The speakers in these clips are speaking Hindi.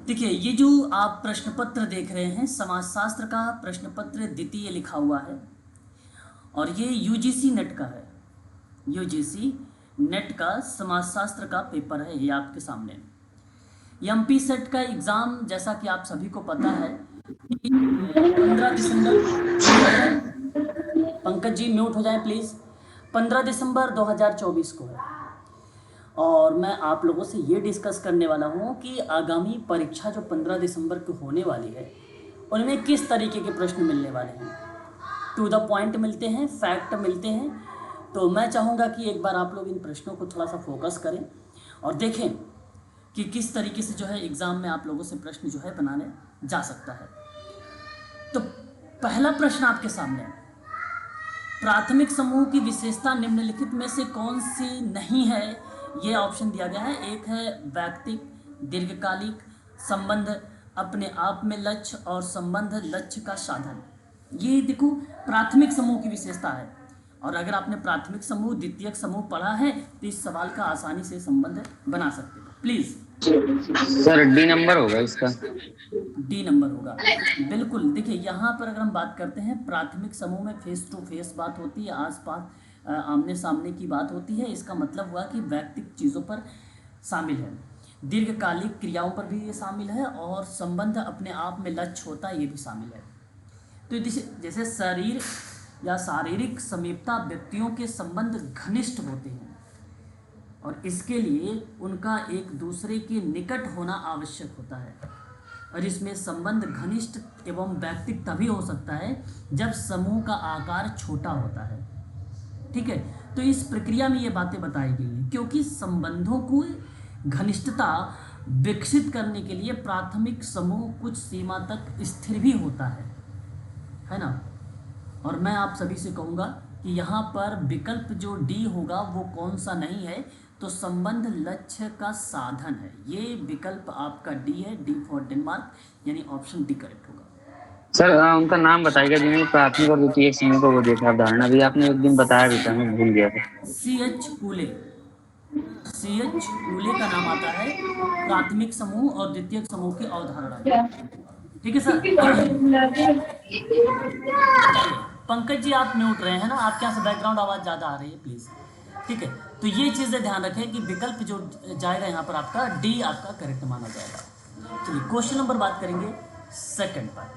देखिए, ये जो आप प्रश्न पत्र देख रहे हैं, समाजशास्त्र का प्रश्न पत्र द्वितीय लिखा हुआ है और ये यूजीसी नेट का है। यूजीसी नेट का समाजशास्त्र का पेपर है, ये आपके सामने। एमपी सेट का एग्ज़ाम, जैसा कि आप सभी को पता है, 15 दिसंबर, पंकज जी म्यूट हो जाए प्लीज़, 15 दिसंबर 2024 को है। और मैं आप लोगों से ये डिस्कस करने वाला हूँ कि आगामी परीक्षा जो 15 दिसंबर को होने वाली है, उनमें किस तरीके के प्रश्न मिलने वाले हैं। टू द पॉइंट मिलते हैं, फैक्ट मिलते हैं। तो मैं चाहूँगा कि एक बार आप लोग इन प्रश्नों को थोड़ा सा फोकस करें और देखें कि किस तरीके से जो है एग्ज़ाम में आप लोगों से प्रश्न जो है बनाने जा सकता है। तो पहला प्रश्न आपके सामने है, प्राथमिक समूह की विशेषता निम्नलिखित में से कौन सी नहीं है। ये ऑप्शन दिया गया है। एक है वैयक्तिक, दीर्घकालिक, संबंध अपने आप में लक्ष्य और संबंध लक्ष्य का साधन। ये देखो प्राथमिक समूह की विशेषता है, और अगर आपने प्राथमिक समूह द्वितीयक समूह पढ़ा है तो इस सवाल का आसानी से संबंध बना सकते हो। प्लीज़ सर डी नंबर होगा इसका। डी नंबर होगा, बिल्कुल। देखिए, यहाँ पर अगर हम बात करते हैं, प्राथमिक समूह में फेस टू फेस बात होती है, आसपास आमने सामने की बात होती है। इसका मतलब हुआ कि वैयक्तिक चीज़ों पर शामिल है, दीर्घकालिक क्रियाओं पर भी ये शामिल है, और संबंध अपने आप में लक्ष्य होता है, ये भी शामिल है। तो जैसे शरीर या शारीरिक समीपता व्यक्तियों के संबंध घनिष्ठ होते हैं, और इसके लिए उनका एक दूसरे के निकट होना आवश्यक होता है, और इसमें संबंध घनिष्ठ एवं वैयक्तिक तभी हो सकता है जब समूह का आकार छोटा होता है। ठीक है, तो इस प्रक्रिया में ये बातें बताई गई हैं, क्योंकि संबंधों को घनिष्ठता विकसित करने के लिए प्राथमिक समूह कुछ सीमा तक स्थिर भी होता है ना। और मैं आप सभी से कहूँगा कि यहाँ पर विकल्प जो डी होगा वो कौन सा नहीं है, तो संबंध लक्ष्य का साधन है। ये विकल्प आपका डी है, डी फॉर डेनमार्क, यानी ऑप्शन डी करेक्ट होगा। सर उनका नाम बताइएगा जिन्होंने प्राथमिक और द्वितीय समूह को वो देखा अवधारणा भी आपने एक दिन बताया भी था, मैं भूल गया था। CH कूले का नाम आता है प्राथमिक समूह और द्वितीयक समूह की अवधारणा में। ठीक है सर। पंकज जी आप म्यूट रहे हैं ना, आपके यहाँ से बैकग्राउंड आवाज़ ज़्यादा आ रही है, प्लीज़। ठीक है, तो ये चीज़ें ध्यान रखें कि विकल्प जो जाएगा यहाँ पर आपका डी आपका करेक्ट माना जाएगा। चलिए क्वेश्चन नंबर बात करेंगे सेकंड पर।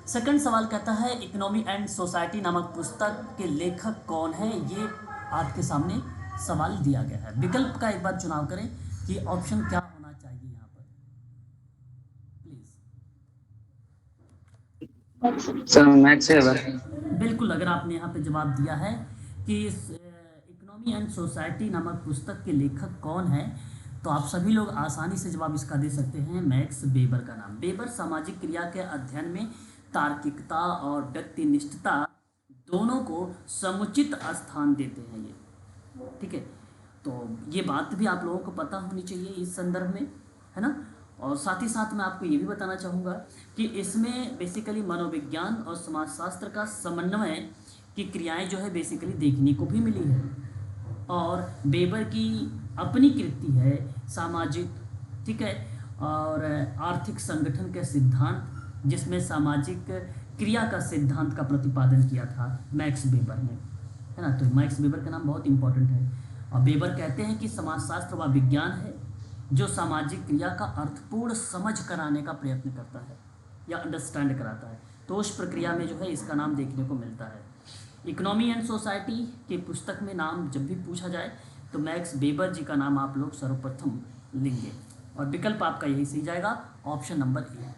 सेकंड सवाल कहता है, इकोनॉमी एंड सोसाइटी नामक पुस्तक के लेखक कौन है। ये आपके सामने सवाल दिया गया है। विकल्प का एक बार चुनाव करें कि ऑप्शन क्या होना चाहिए यहाँ पर, प्लीज़। सर मैथ्स है बस। बिल्कुल, अगर आपने यहाँ पे जवाब दिया है कि इकोनॉमी एंड सोसाइटी नामक पुस्तक के लेखक कौन है, तो आप सभी लोग आसानी से जवाब इसका दे सकते हैं, मैक्स वेबर का नाम। वेबर सामाजिक क्रिया के अध्ययन में तार्किकता और व्यक्तिनिष्ठता दोनों को समुचित स्थान देते हैं ये। ठीक है, तो ये बात भी आप लोगों को पता होनी चाहिए इस संदर्भ में, है ना। और साथ ही साथ मैं आपको ये भी बताना चाहूँगा कि इसमें बेसिकली मनोविज्ञान और समाजशास्त्र का समन्वय की क्रियाएं जो है बेसिकली देखने को भी मिली है। और वेबर की अपनी कृति है सामाजिक, ठीक है, और आर्थिक संगठन के सिद्धांत, जिसमें सामाजिक क्रिया का सिद्धांत का प्रतिपादन किया था मैक्स वेबर ने, है ना। तो मैक्स वेबर का नाम बहुत इंपॉर्टेंट है। और वेबर कहते हैं कि समाजशास्त्र वह विज्ञान है जो सामाजिक क्रिया का अर्थपूर्ण समझ कराने का प्रयत्न करता है या अंडरस्टैंड कराता है। तो उस प्रक्रिया में जो है इसका नाम देखने को मिलता है। इकोनॉमी एंड सोसाइटी की पुस्तक में नाम जब भी पूछा जाए तो मैक्स वेबर जी का नाम आप लोग सर्वप्रथम लेंगे, और विकल्प आपका यही सही जाएगा, ऑप्शन नंबर ए।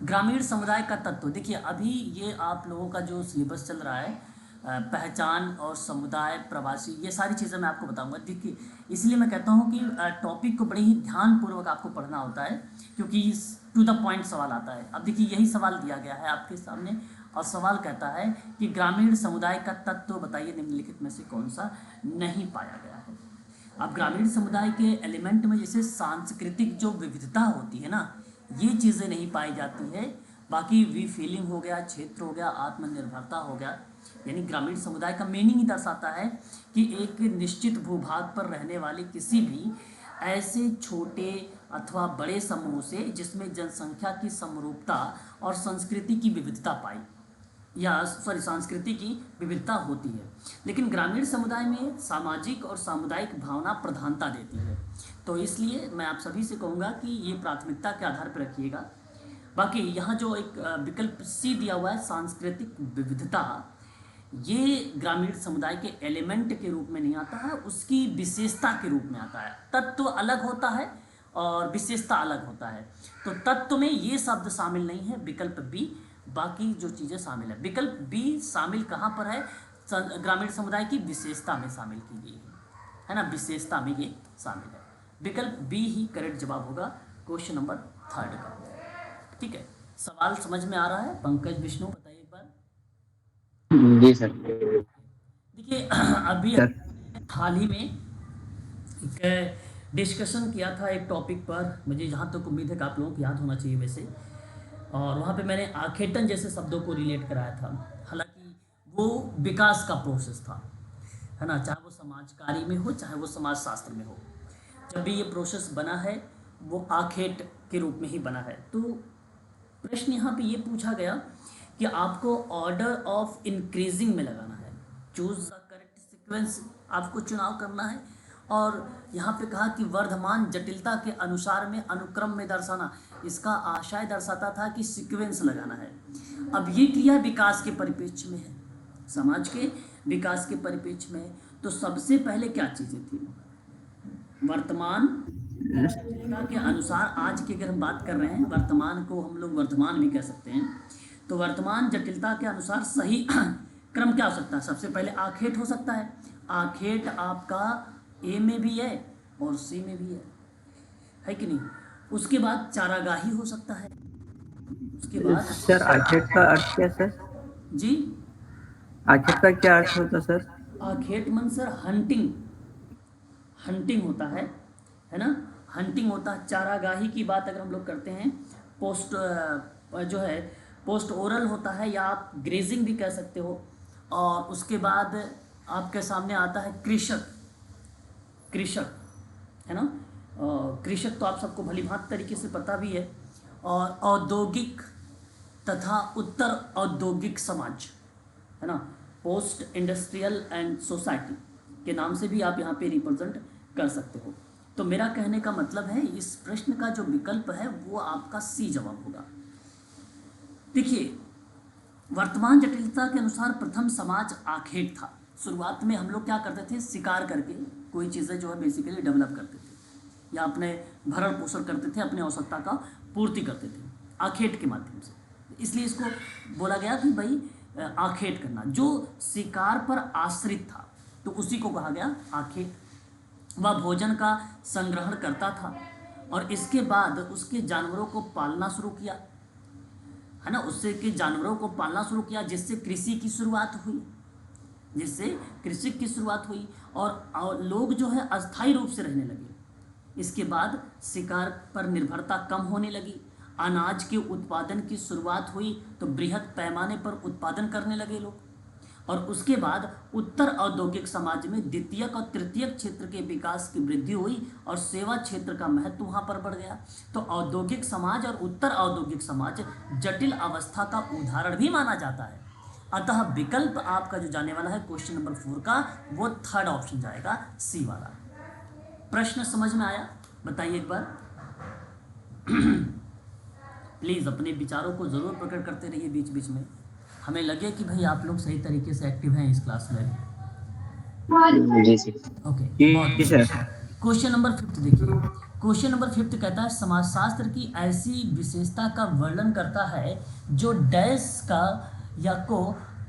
ग्रामीण समुदाय का तत्व, देखिए अभी ये आप लोगों का जो सिलेबस चल रहा है, पहचान और समुदाय, प्रवासी, ये सारी चीज़ें मैं आपको बताऊंगा। देखिए इसलिए मैं कहता हूँ कि टॉपिक को बड़े ही ध्यानपूर्वक आपको पढ़ना होता है, क्योंकि टू द पॉइंट सवाल आता है। अब देखिए यही सवाल दिया गया है आपके सामने, और सवाल कहता है कि ग्रामीण समुदाय का तत्व बताइए निम्नलिखित में से कौन सा नहीं पाया गया है। अब ग्रामीण समुदाय के एलिमेंट में जैसे सांस्कृतिक जो विविधता होती है ना, ये चीज़ें नहीं पाई जाती है। बाकी वी फीलिंग हो गया, क्षेत्र हो गया, आत्मनिर्भरता हो गया, यानी ग्रामीण समुदाय का मीनिंग ही दर्शाता है कि एक निश्चित भूभाग पर रहने वाले किसी भी ऐसे छोटे अथवा बड़े समूह से जिसमें जनसंख्या की समरूपता और संस्कृति की विविधता पाई या संस्कृति की विविधता होती है। लेकिन ग्रामीण समुदाय में सामाजिक और सामुदायिक भावना प्रधानता देती है। तो इसलिए मैं आप सभी से कहूँगा कि ये प्राथमिकता के आधार पर रखिएगा। बाकी यहाँ जो एक विकल्प सी दिया हुआ है सांस्कृतिक विविधता, ये ग्रामीण समुदाय के एलिमेंट के रूप में नहीं आता है, उसकी विशेषता के रूप में आता है। तत्व अलग होता है और विशेषता अलग होता है। तो तत्व में ये शब्द शामिल नहीं है, विकल्प बी, बाकी जो चीज़ें शामिल है। विकल्प बी शामिल कहाँ पर है? ग्रामीण समुदाय की विशेषता में शामिल की गई है ना, विशेषता में ये शामिल है। विकल्प बी ही करेक्ट जवाब होगा क्वेश्चन नंबर 3 का। ठीक है, सवाल समझ में आ रहा है? पंकज, विष्णु बताइए एक बार। जी सर। देखिए अभी हाल ही में एक डिस्कशन किया था एक टॉपिक पर, मुझे जहाँ तक उम्मीद है कि आप लोगों को याद होना चाहिए वैसे, और वहाँ पे मैंने आखेटन जैसे शब्दों को रिलेट कराया था। हालांकि वो विकास का प्रोसेस था, है ना, चाहे वो समाज कार्य में हो चाहे वो समाज शास्त्र में हो, जब भी ये प्रोसेस बना है वो आखेट के रूप में ही बना है। तो प्रश्न यहाँ पे ये पूछा गया कि आपको ऑर्डर ऑफ इंक्रीजिंग में लगाना है, चूज द करेक्ट सीक्वेंस आपको चुनाव करना है। और यहाँ पे कहा कि वर्धमान जटिलता के अनुसार में अनुक्रम में दर्शाना, इसका आशय दर्शाता था कि सीक्वेंस लगाना है। अब ये क्रिया विकास के परिप्रेक्ष्य में है, समाज के विकास के परिप्रेक्ष्य में। तो सबसे पहले क्या चीज़ें थी? वर्तमान जटिलता के अनुसार, आज की अगर हम बात कर रहे हैं, वर्तमान को हम लोग वर्धमान भी कह सकते हैं। तो वर्तमान जटिलता के अनुसार सही क्रम क्या हो सकता है? सबसे पहले आखेट हो सकता है। आखेट आपका ए में भी है और सी में भी है कि नहीं? उसके बाद चारागाही हो सकता है। उसके बाद सर आखेट का अर्थ क्या सर? जी, आखेट का क्या अर्थ होता सर? आखेट मन सर हंटिंग, हंटिंग होता है ना, हंटिंग होता है। चारागाही की बात अगर हम लोग करते हैं, पोस्ट जो है पोस्ट ओरल होता है, या आप ग्रेजिंग भी कह सकते हो। और उसके बाद आपके सामने आता है कृषक, कृषक है ना, कृषक तो आप सबको भली भांति तरीके से पता भी है। और औद्योगिक तथा उत्तर औद्योगिक समाज, है ना, पोस्ट इंडस्ट्रियल एंड सोसाइटी के नाम से भी आप यहाँ पे रिप्रेजेंट कर सकते हो। तो मेरा कहने का मतलब है, इस प्रश्न का जो विकल्प है वो आपका सी जवाब होगा। देखिए, वर्तमान जटिलता के अनुसार प्रथम समाज आखेट था। शुरुआत में हम लोग क्या करते थे? शिकार करके कोई चीज़ें जो है बेसिकली डेवलप करते थे, या अपने भरण पोषण करते थे, अपनी आवश्यकता का पूर्ति करते थे आखेट के माध्यम से। इसलिए इसको बोला गया कि भाई आखेट करना। जो शिकार पर आश्रित था तो उसी को कहा गया आखेट। वह भोजन का संग्रहण करता था और इसके बाद उसके जानवरों को पालना शुरू किया, है ना, उससे के जानवरों को पालना शुरू किया, जिससे कृषि की शुरुआत हुई, जिससे कृषि की शुरुआत हुई और लोग जो है अस्थायी रूप से रहने लगे। इसके बाद शिकार पर निर्भरता कम होने लगी, अनाज के उत्पादन की शुरुआत हुई, तो बृहद पैमाने पर उत्पादन करने लगे लोग। और उसके बाद उत्तर औद्योगिक समाज में द्वितीयक और तृतीयक क्षेत्र के विकास की वृद्धि हुई और सेवा क्षेत्र का महत्व वहाँ पर बढ़ गया। तो औद्योगिक समाज और उत्तर औद्योगिक समाज जटिल अवस्था का उदाहरण भी माना जाता है। अतः विकल्प आपका जो जाने वाला है क्वेश्चन नंबर 4 का, वो थर्ड ऑप्शन जाएगा, सी वाला। प्रश्न समझ में आया? बताइए एक बार। प्लीज़ अपने विचारों को ज़रूर प्रकट करते रहिए बीच बीच में, हमें लगे कि भाई आप लोग सही तरीके से एक्टिव हैं इस क्लास में। जी सर। ओके, जी सर। क्वेश्चन नंबर 5 देखिए। क्वेश्चन नंबर 5 कहता है समाजशास्त्र की ऐसी विशेषता का वर्णन करता है जो डैश का या को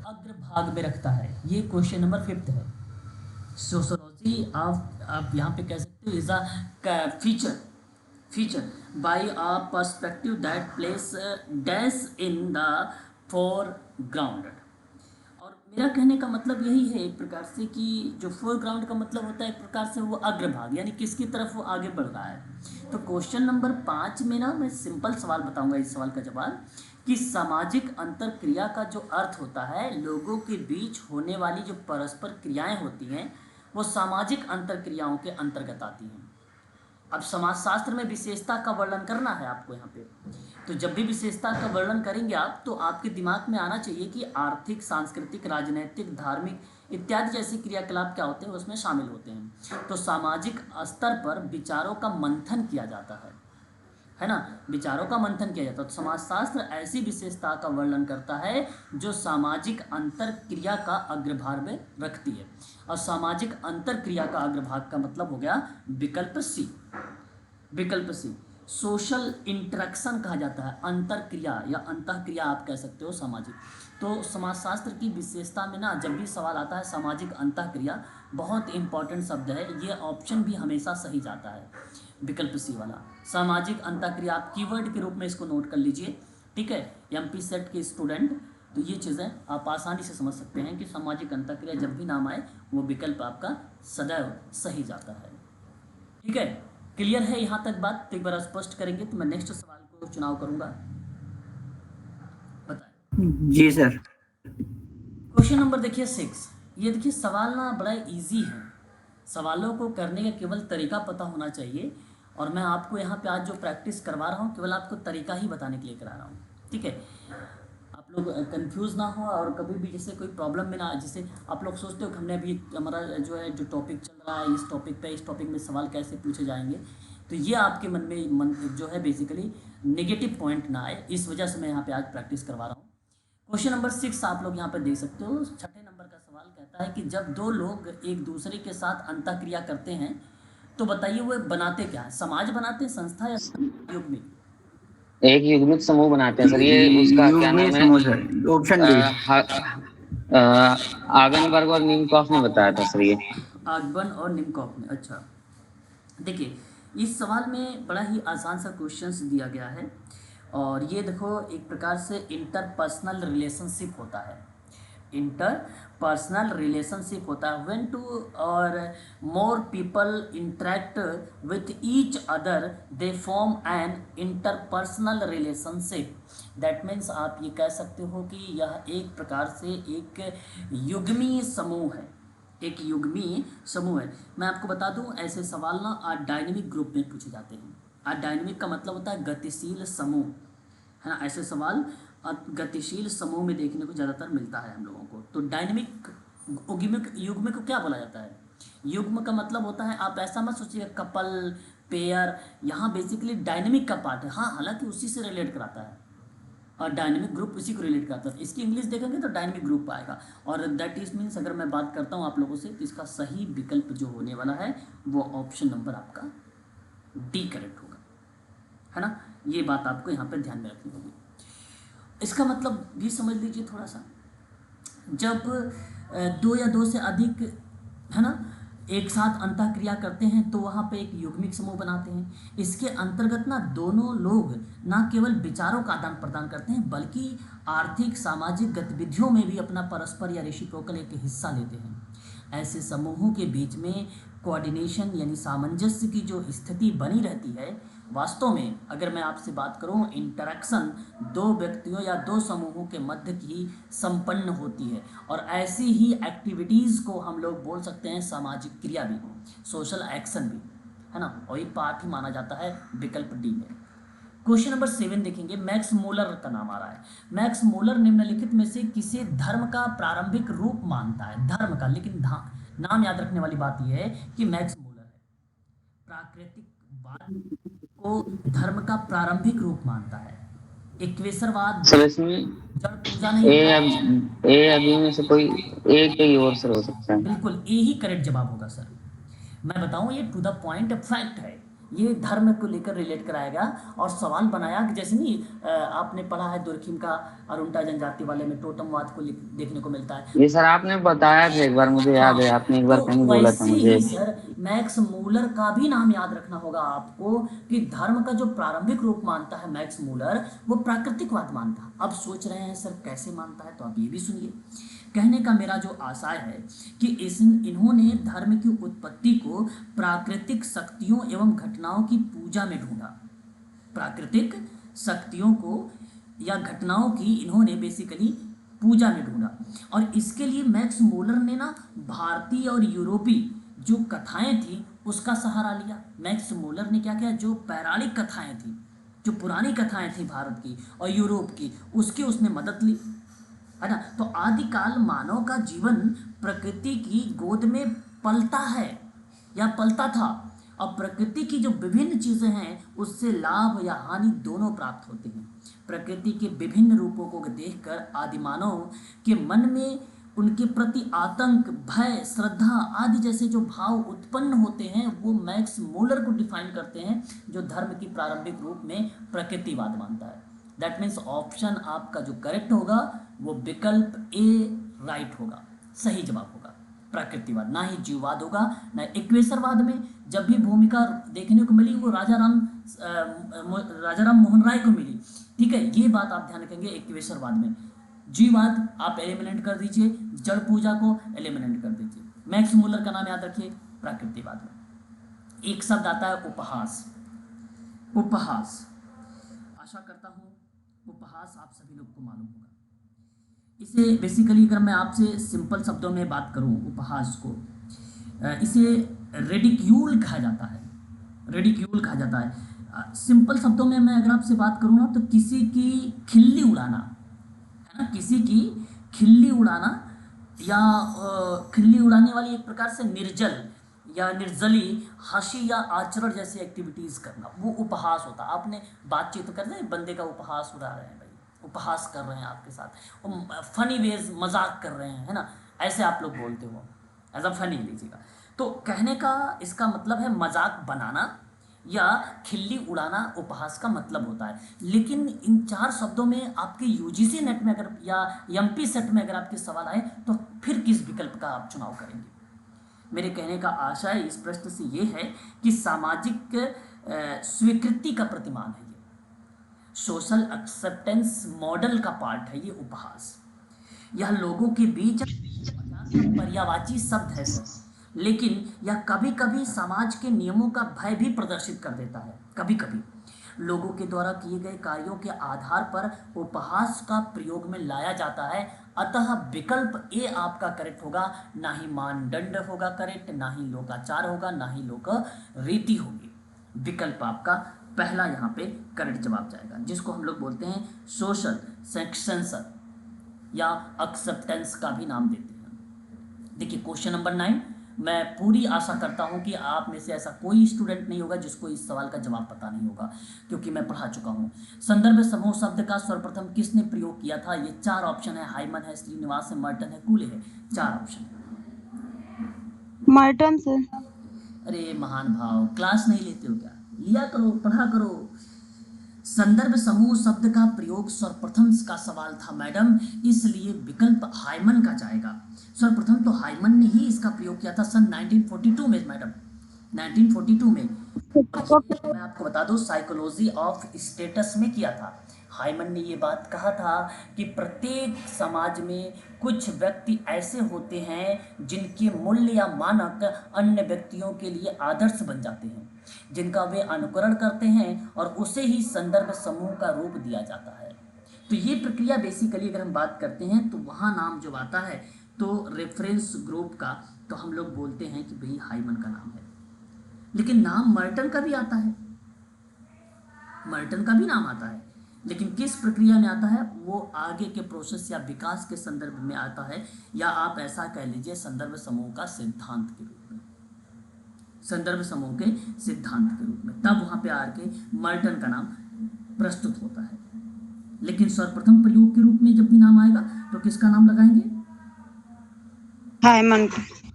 अग्रभाग में रखता है। ये क्वेश्चन नंबर 5 है। सोशियोलॉजी आप यहाँ पे कह सकते हो is a feature bye a perspective that place dash in the foreground. और मेरा कहने का मतलब यही है एक प्रकार से कि जो फोरग्राउंड का मतलब होता है एक प्रकार से वो अग्रभाग, यानी किसकी तरफ वो आगे बढ़ रहा है। तो क्वेश्चन नंबर 5 में ना मैं सिंपल सवाल बताऊंगा इस सवाल का जवाब, कि सामाजिक अंतर क्रिया का जो अर्थ होता है लोगों के बीच होने वाली जो परस्पर क्रियाएं होती हैं वो सामाजिक अंतर क्रियाओं के अंतर्गत आती हैं। अब समाजशास्त्र में विशेषता का वर्णन करना है आपको यहाँ पे, तो जब भी विशेषता का वर्णन करेंगे आप, तो आपके दिमाग में आना चाहिए कि आर्थिक, सांस्कृतिक, राजनीतिक, धार्मिक इत्यादि जैसे क्रियाकलाप क्या होते हैं उसमें शामिल होते हैं। तो सामाजिक स्तर पर विचारों का मंथन किया जाता है ना, विचारों का मंथन किया जाता है। तो समाजशास्त्र ऐसी विशेषता का वर्णन करता है जो सामाजिक अंतर क्रिया का अग्रभाग में रखती है। और सामाजिक अंतर क्रिया का अग्रभाग का मतलब हो गया विकल्प सी। विकल्प सी सोशल इंटरेक्शन कहा जाता है, अंतर क्रिया या अंतः क्रिया आप कह सकते हो सामाजिक। तो समाजशास्त्र की विशेषता में ना जब भी सवाल आता है सामाजिक अंतः क्रिया, बहुत इंपॉर्टेंट शब्द है ये, ऑप्शन भी हमेशा सही जाता है विकल्प सी वाला, सामाजिक अंतःक्रिया। आप कीवर्ड के रूप में इसको नोट कर लीजिए, ठीक है, एमपी सेट के स्टूडेंट। तो ये चीज़ें आप आसानी से समझ सकते हैं कि सामाजिक अंतःक्रिया जब भी नाम आए वो विकल्प आपका सदैव सही जाता है। ठीक है, क्लियर है यहाँ तक बात? तो एक बार स्पष्ट करेंगे तो मैं नेक्स्ट सवाल को चुनाव करूँगा। बताएं। जी सर। क्वेश्चन नंबर देखिए 6। ये देखिए सवाल ना बड़ा इजी है, सवालों को करने का केवल तरीका पता होना चाहिए। और मैं आपको यहाँ पे आज जो प्रैक्टिस करवा रहा हूँ केवल आपको तरीका ही बताने के लिए करा रहा हूँ, ठीक है। आप लोग कंफ्यूज ना हो और कभी भी जैसे कोई प्रॉब्लम में ना, जैसे आप लोग सोचते हो कि हमने अभी हमारा जो है जो टॉपिक चल रहा है इस टॉपिक में सवाल कैसे पूछे जाएंगे, तो ये आपके मन में जो है बेसिकली नेगेटिव पॉइंट ना आए, इस वजह से मैं यहाँ पे आज प्रैक्टिस करवा रहा हूँ। क्वेश्चन नंबर 6 आप लोग यहाँ पर देख सकते हो। छठे नंबर का सवाल कहता है कि जब दो लोग एक दूसरे के साथ अंतःक्रिया करते हैं तो बताइए वो बनाते क्या है? समाज बनाते हैं, संस्था या युग्मिक? एक युग्मित समूह बनाते हैं सर, ये उसका क्या नाम है, ऑप्शन डी। आगनबर्ग और निमकॉफ ने बताया था सर ये। आगबन और निमकॉफ ने, अच्छा। देखिए इस सवाल में बड़ा ही आसान सा क्वेश्चंस दिया गया है और ये देखो एक प्रकार से इंटरपर्सनल रिलेशनशिप होता है, इंटरपर्सनल रिलेशनशिप होता है। When two or more people interact with each other they form an interpersonal relationship. That means आप ये कह सकते हो कि यह एक प्रकार से एक युग्मीय समूह है, एक युग्मीय समूह है। मैं आपको बता दूं ऐसे सवाल ना डायनेमिक ग्रुप में पूछे जाते हैं। डायनेमिक का मतलब होता है गतिशील समूह, है ना। ऐसे सवाल गतिशील समूह में देखने को ज़्यादातर मिलता है हम लोगों को। तो डायनेमिक युग्म को क्या बोला जाता है? युग्म का मतलब होता है, आप ऐसा मत सोचिए कपल, पेयर, यहाँ बेसिकली डायनेमिक का पार्ट है। हाँ, हालांकि उसी से रिलेट कराता है और डायनेमिक ग्रुप उसी को रिलेट करता है। इसकी इंग्लिश देखेंगे तो डायनेमिक ग्रुप आएगा। और दैट इज मीन्स अगर मैं बात करता हूँ आप लोगों से तो इसका सही विकल्प जो होने वाला है वो ऑप्शन नंबर आपका डी करेक्ट होगा, है ना। ये बात आपको यहाँ पर ध्यान में रखनी होगी। इसका मतलब भी समझ लीजिए थोड़ा सा, जब दो या दो से अधिक, है ना, एक साथ अंतःक्रिया करते हैं तो वहाँ पे एक युग्मिक समूह बनाते हैं। इसके अंतर्गत ना दोनों लोग ना केवल विचारों का आदान प्रदान करते हैं बल्कि आर्थिक सामाजिक गतिविधियों में भी अपना परस्पर या रेसिप्रोकल एक हिस्सा लेते हैं। ऐसे समूहों के बीच में कोऑर्डिनेशन यानी सामंजस्य की जो स्थिति बनी रहती है, वास्तव में अगर मैं आपसे बात करूं, इंटरेक्शन दो व्यक्तियों या दो समूहों के मध्य की संपन्न होती है। और ऐसी ही एक्टिविटीज़ को हम लोग बोल सकते हैं सामाजिक क्रिया भी, सोशल एक्शन भी, है ना। और ये पार्ट ही माना जाता है विकल्प डी में। क्वेश्चन नंबर 7 देखेंगे, मैक्स मूलर का नाम आ रहा है। मैक्स मूलर निम्नलिखित में से किसे धर्म का प्रारंभिक रूप मानता है? धर्म का, लेकिन नाम याद रखने वाली बात यह है कि मैक्स मूलर है प्राकृतिकवाद को धर्म का प्रारंभिक रूप मानता है। इक्वेशरवाद, सर इसमें जड़ पूजा नहीं, ए अभी में से कोई एक ही और सर हो सकता है। बिल्कुल ए ही करेक्ट जवाब होगा सर। मैं बताऊं ये टू द पॉइंट फैक्ट है, ये धर्म को लेकर रिलेट कराएगा और सवाल बनाया कि जैसे नहीं आपने पढ़ा है दुर्खिम का अरुणता जनजाति वाले में टोटमवाद को देखने को मिलता है। ये सर आपने बताया था एक बार, मुझे याद है, आपने एक बार कहीं बोला था मुझे। सर मैक्स मूलर का भी नाम याद रखना होगा आपको कि धर्म का जो प्रारंभिक रूप मानता है मैक्स मूलर, वो प्राकृतिकवाद मानता है। अब सोच रहे हैं सर कैसे मानता है, तो आप ये भी सुनिए। कहने का मेरा जो आशय है कि इन्होंने धर्म की उत्पत्ति को प्राकृतिक शक्तियों एवं घटनाओं की पूजा में ढूंढा। प्राकृतिक शक्तियों को या घटनाओं की इन्होंने बेसिकली पूजा में ढूंढा। और इसके लिए मैक्स मूलर ने ना भारतीय और यूरोपीय जो कथाएं थी उसका सहारा लिया। मैक्स मूलर ने क्या किया, जो पौराणिक कथाएं थी, जो पुरानी कथाएं थी भारत की और यूरोप की, उसकी उसने मदद ली, है ना। तो आदिकाल मानव का जीवन प्रकृति की गोद में पलता है या पलता था, और प्रकृति की जो विभिन्न चीज़ें हैं उससे लाभ या हानि दोनों प्राप्त होते हैं। प्रकृति के विभिन्न रूपों को देखकर आदिमानव के मन में उनके प्रति आतंक, भय, श्रद्धा आदि जैसे जो भाव उत्पन्न होते हैं वो मैक्स मूलर को डिफाइन करते हैं, जो धर्म की प्रारंभिक रूप में प्रकृतिवाद मानता है। दैट मीन्स ऑप्शन आपका जो करेक्ट होगा वो विकल्प ए राइट होगा, सही जवाब होगा प्रकृतिवाद। ना ही जीववाद होगा, ना इक्वेशरवाद में जब भी भूमिका देखने को मिली वो राजा राम मोहन राय को मिली, ठीक है। ये बात आप ध्यान रखेंगे इक्वेशरवाद में। जीववाद आप एलिमिनेट कर दीजिए, जड़ पूजा को एलिमिनेट कर दीजिए। मैक्स मूलर का नाम याद रखिए प्रकृतिवाद में। एक शब्द आता है उपहास। उपहास, आशा करता हूँ उपहास आप सभी लोग को मालूम होगा। इसे बेसिकली अगर मैं आपसे सिंपल शब्दों में बात करूं, उपहास को इसे रेडिक्यूल कहा जाता है। रेडिक्यूल कहा जाता है। सिंपल शब्दों में मैं अगर आपसे बात करूं ना, तो किसी की खिल्ली उड़ाना, है ना, किसी की खिल्ली उड़ाना या खिल्ली उड़ाने वाली एक प्रकार से निर्जल या निर्जली हंसी या आचरण जैसी एक्टिविटीज़ करना, वो उपहास होता है। आपने बातचीत तो कर रहे हैं, बंदे का उपहास उड़ा रहे हैं भाई, उपहास कर रहे हैं आपके साथ, फनी वेज मजाक कर रहे हैं, है ना, ऐसे आप लोग बोलते हो, एज अ फनी लीजिएगा। तो कहने का इसका मतलब है मजाक बनाना या खिल्ली उड़ाना उपहास का मतलब होता है। लेकिन इन चार शब्दों में आपके यूजीसी नेट में अगर या एमपी सेट में अगर आपके सवाल आए तो फिर किस विकल्प का आप चुनाव करेंगे? मेरे कहने का आशय इस प्रश्न से ये है कि सामाजिक स्वीकृति का प्रतिमान है ये, सोशल एक्सेप्टेंस मॉडल का पार्ट है ये उपहास। यह लोगों के बीच पर्यायवाची शब्द है सर, लेकिन यह कभी कभी समाज के नियमों का भय भी प्रदर्शित कर देता है। कभी कभी लोगों के द्वारा किए गए कार्यों के आधार पर उपहास का प्रयोग में लाया जाता है। अतः विकल्प ए आपका करेक्ट होगा, ना ही मानदंड होगा करेक्ट, ना ही लोकाचार होगा, ना ही लोक रीति होगी। विकल्प आपका पहला यहाँ पे करेक्ट जवाब जाएगा, जिसको हम लोग बोलते हैं सोशल सेंसर या एक्सेप्टेंस का भी नाम देते हैं। देखिए क्वेश्चन नंबर 9, मैं पूरी आशा करता हूं कि आप में से ऐसा कोई स्टूडेंट नहीं होगा जिसको इस सवाल का जवाब पता नहीं होगा, क्योंकि मैं पढ़ा चुका हूं। संदर्भ समूह शब्द का सर्वप्रथम किसने प्रयोग किया था? ये चार ऑप्शन है, हाइमन है, श्रीनिवास है, मर्टन है, कूले है, चार ऑप्शन है। Merton sir. अरे महान भाव, क्लास नहीं लेते हो क्या? लिया करो, पढ़ा करो। संदर्भ समूह शब्द का प्रयोग सर्वप्रथम का सवाल था मैडम, इसलिए विकल्प हाइमन का जाएगा। सर्वप्रथम तो हाइमन ने ही इसका प्रयोग किया था सन 1942 में मैडम, 1942 में। मैं आपको बता दूं साइकोलॉजी ऑफ स्टेटस में किया था। हाइमन ने ये बात कहा था कि प्रत्येक समाज में कुछ व्यक्ति ऐसे होते हैं जिनके मूल्य या मानक अन्य व्यक्तियों के लिए आदर्श बन जाते हैं, जिनका वे अनुकरण करते हैं और उसे ही संदर्भ समूह का रूप दिया जाता है। तो ये प्रक्रिया बेसिकली अगर हम बात करते हैं तो वहाँ नाम जो आता है तो रेफरेंस ग्रुप का, तो हम लोग बोलते हैं कि भाई हाइमन का नाम है। लेकिन नाम मर्टन का भी आता है, मर्टन का भी नाम आता है, लेकिन किस प्रक्रिया में आता है वो आगे के प्रोसेस या विकास के संदर्भ में आता है, या आप ऐसा कह लीजिए संदर्भ समूह का सिद्धांत के रूप में, संदर्भ समूह के सिद्धांत के रूप में, तब वहां पे आके मर्टन का नाम प्रस्तुत होता है। लेकिन सर्वप्रथम प्रयोग के रूप में जब भी नाम आएगा तो किसका नाम लगाएंगे? हाइमन।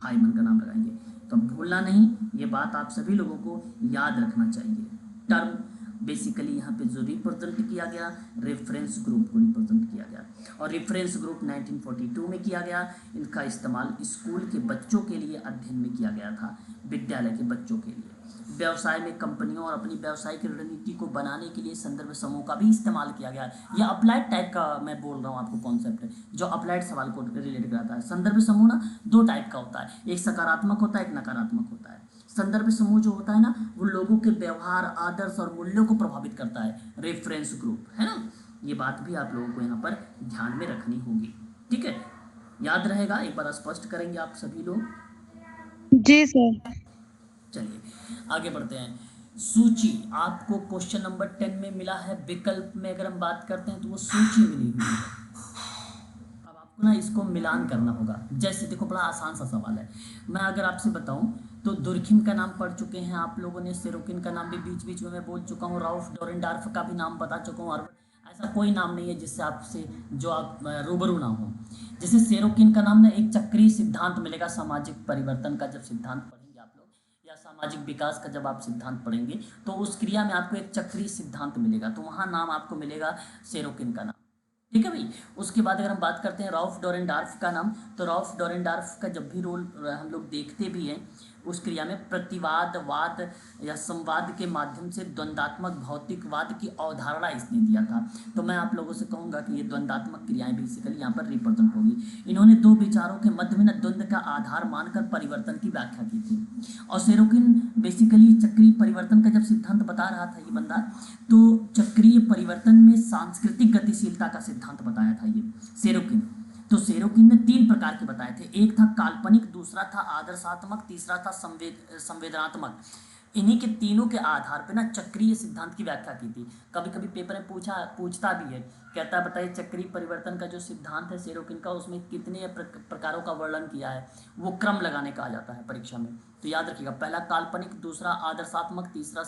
हाइमन का नाम लगाएंगे। तो भूलना नहीं, ये बात आप सभी लोगों को याद रखना चाहिए। टर्म बेसिकली यहाँ पे जो रिप्रेजेंट किया गया, रेफरेंस ग्रुप को रिप्रेजेंट किया गया, और रेफरेंस ग्रुप 1942 में किया गया। इनका इस्तेमाल स्कूल के बच्चों के लिए अध्ययन में किया गया था, विद्यालय के बच्चों के लिए। व्यवसाय में कंपनियों और अपनी व्यावसायिक रणनीति को बनाने के लिए संदर्भ समूह का भी इस्तेमाल किया गया। यह अप्लाइड टाइप का मैं बोल रहा हूँ आपको कॉन्सेप्ट है, जो अप्लाइड सवाल को रिलेटेड कराता है। संदर्भ समूह ना दो टाइप का होता है, एक सकारात्मक होता है, एक नकारात्मक होता है। संदर्भ समूह जो होता है ना वो लोगों के व्यवहार, आदर्श और मूल्यों को प्रभावित करता है, रेफरेंस ग्रुप है ना। ये बात भी आप लोगों को यहाँ पर ध्यान में रखनी होगी, ठीक है, याद रहेगा। एक बार स्पष्ट करेंगे आप सभी लोग। जी सर। चलिए आगे बढ़ते हैं। सूची आपको क्वेश्चन नंबर 10 में मिला है। विकल्प में अगर हम बात करते हैं तो वो सूची मिली हुई है। अब आपको ना इसको मिलान करना होगा। जैसे देखो बड़ा आसान सा सवाल है। मैं अगर आपसे बताऊं तो दुर्खिम का नाम पढ़ चुके हैं आप लोगों ने, सेरोकिन का नाम भी बीच बीच में मैं बोल चुका हूँ, राउफ डोरेनडार्फ का भी नाम बता चुका हूँ। और ऐसा कोई नाम नहीं है जिससे आपसे जो आप रूबरू ना हो। जैसे सेरोकिन का नाम ना एक चक्रीय सिद्धांत मिलेगा सामाजिक परिवर्तन का, जब सिद्धांत पढ़ेंगे आप लोग, या सामाजिक विकास का जब आप सिद्धांत पढ़ेंगे तो उस क्रिया में आपको एक चक्रीय सिद्धांत मिलेगा, तो वहाँ नाम आपको मिलेगा सेरोकिन का नाम। ठीक है भाई। उसके बाद अगर हम बात करते हैं राउफ डोरेनडार्फ का नाम, तो राउफ डोरेनडार्फ का जब भी रोल हम लोग देखते भी हैं उस क्रिया में प्रतिवाद, वाद या संवाद के माध्यम से द्वंद्वात्मक भौतिकवाद की अवधारणा इसने दिया था। तो मैं आप लोगों से कहूँगा कि ये द्वंद्वात्मक क्रियाएं बेसिकली यहाँ पर रिप्रेजेंट होगी। इन्होंने दो विचारों के मध्य में न द्वंद्व का आधार मानकर परिवर्तन की व्याख्या की थी। और सेरोकिन बेसिकली चक्रीय परिवर्तन का जब सिद्धांत बता रहा था ये बंदा, तो चक्रीय परिवर्तन में सांस्कृतिक गतिशीलता का सिद्धांत बताया था ये सेरोकिन। तो सेरोकिन ने 3 प्रकार के बताए थे। एक था काल्पनिक, दूसरा था आदर्शात्मक, तीसरा था संवेदनात्मक। इन्हीं के तीनों के आधार पर ना चक्रीय सिद्धांत की व्याख्या की थी। कभी कभी पेपर में पूछता भी है, कहता है बताइए चक्रीय परिवर्तन का जो सिद्धांत है सेरोकिन का, उसमें कितने प्रकारों का वर्णन किया है। वो क्रम लगाने का आ जाता है परीक्षा में। तो याद रखिएगा, पहला काल्पनिक, दूसरा आदर्शात्मक, तीसरा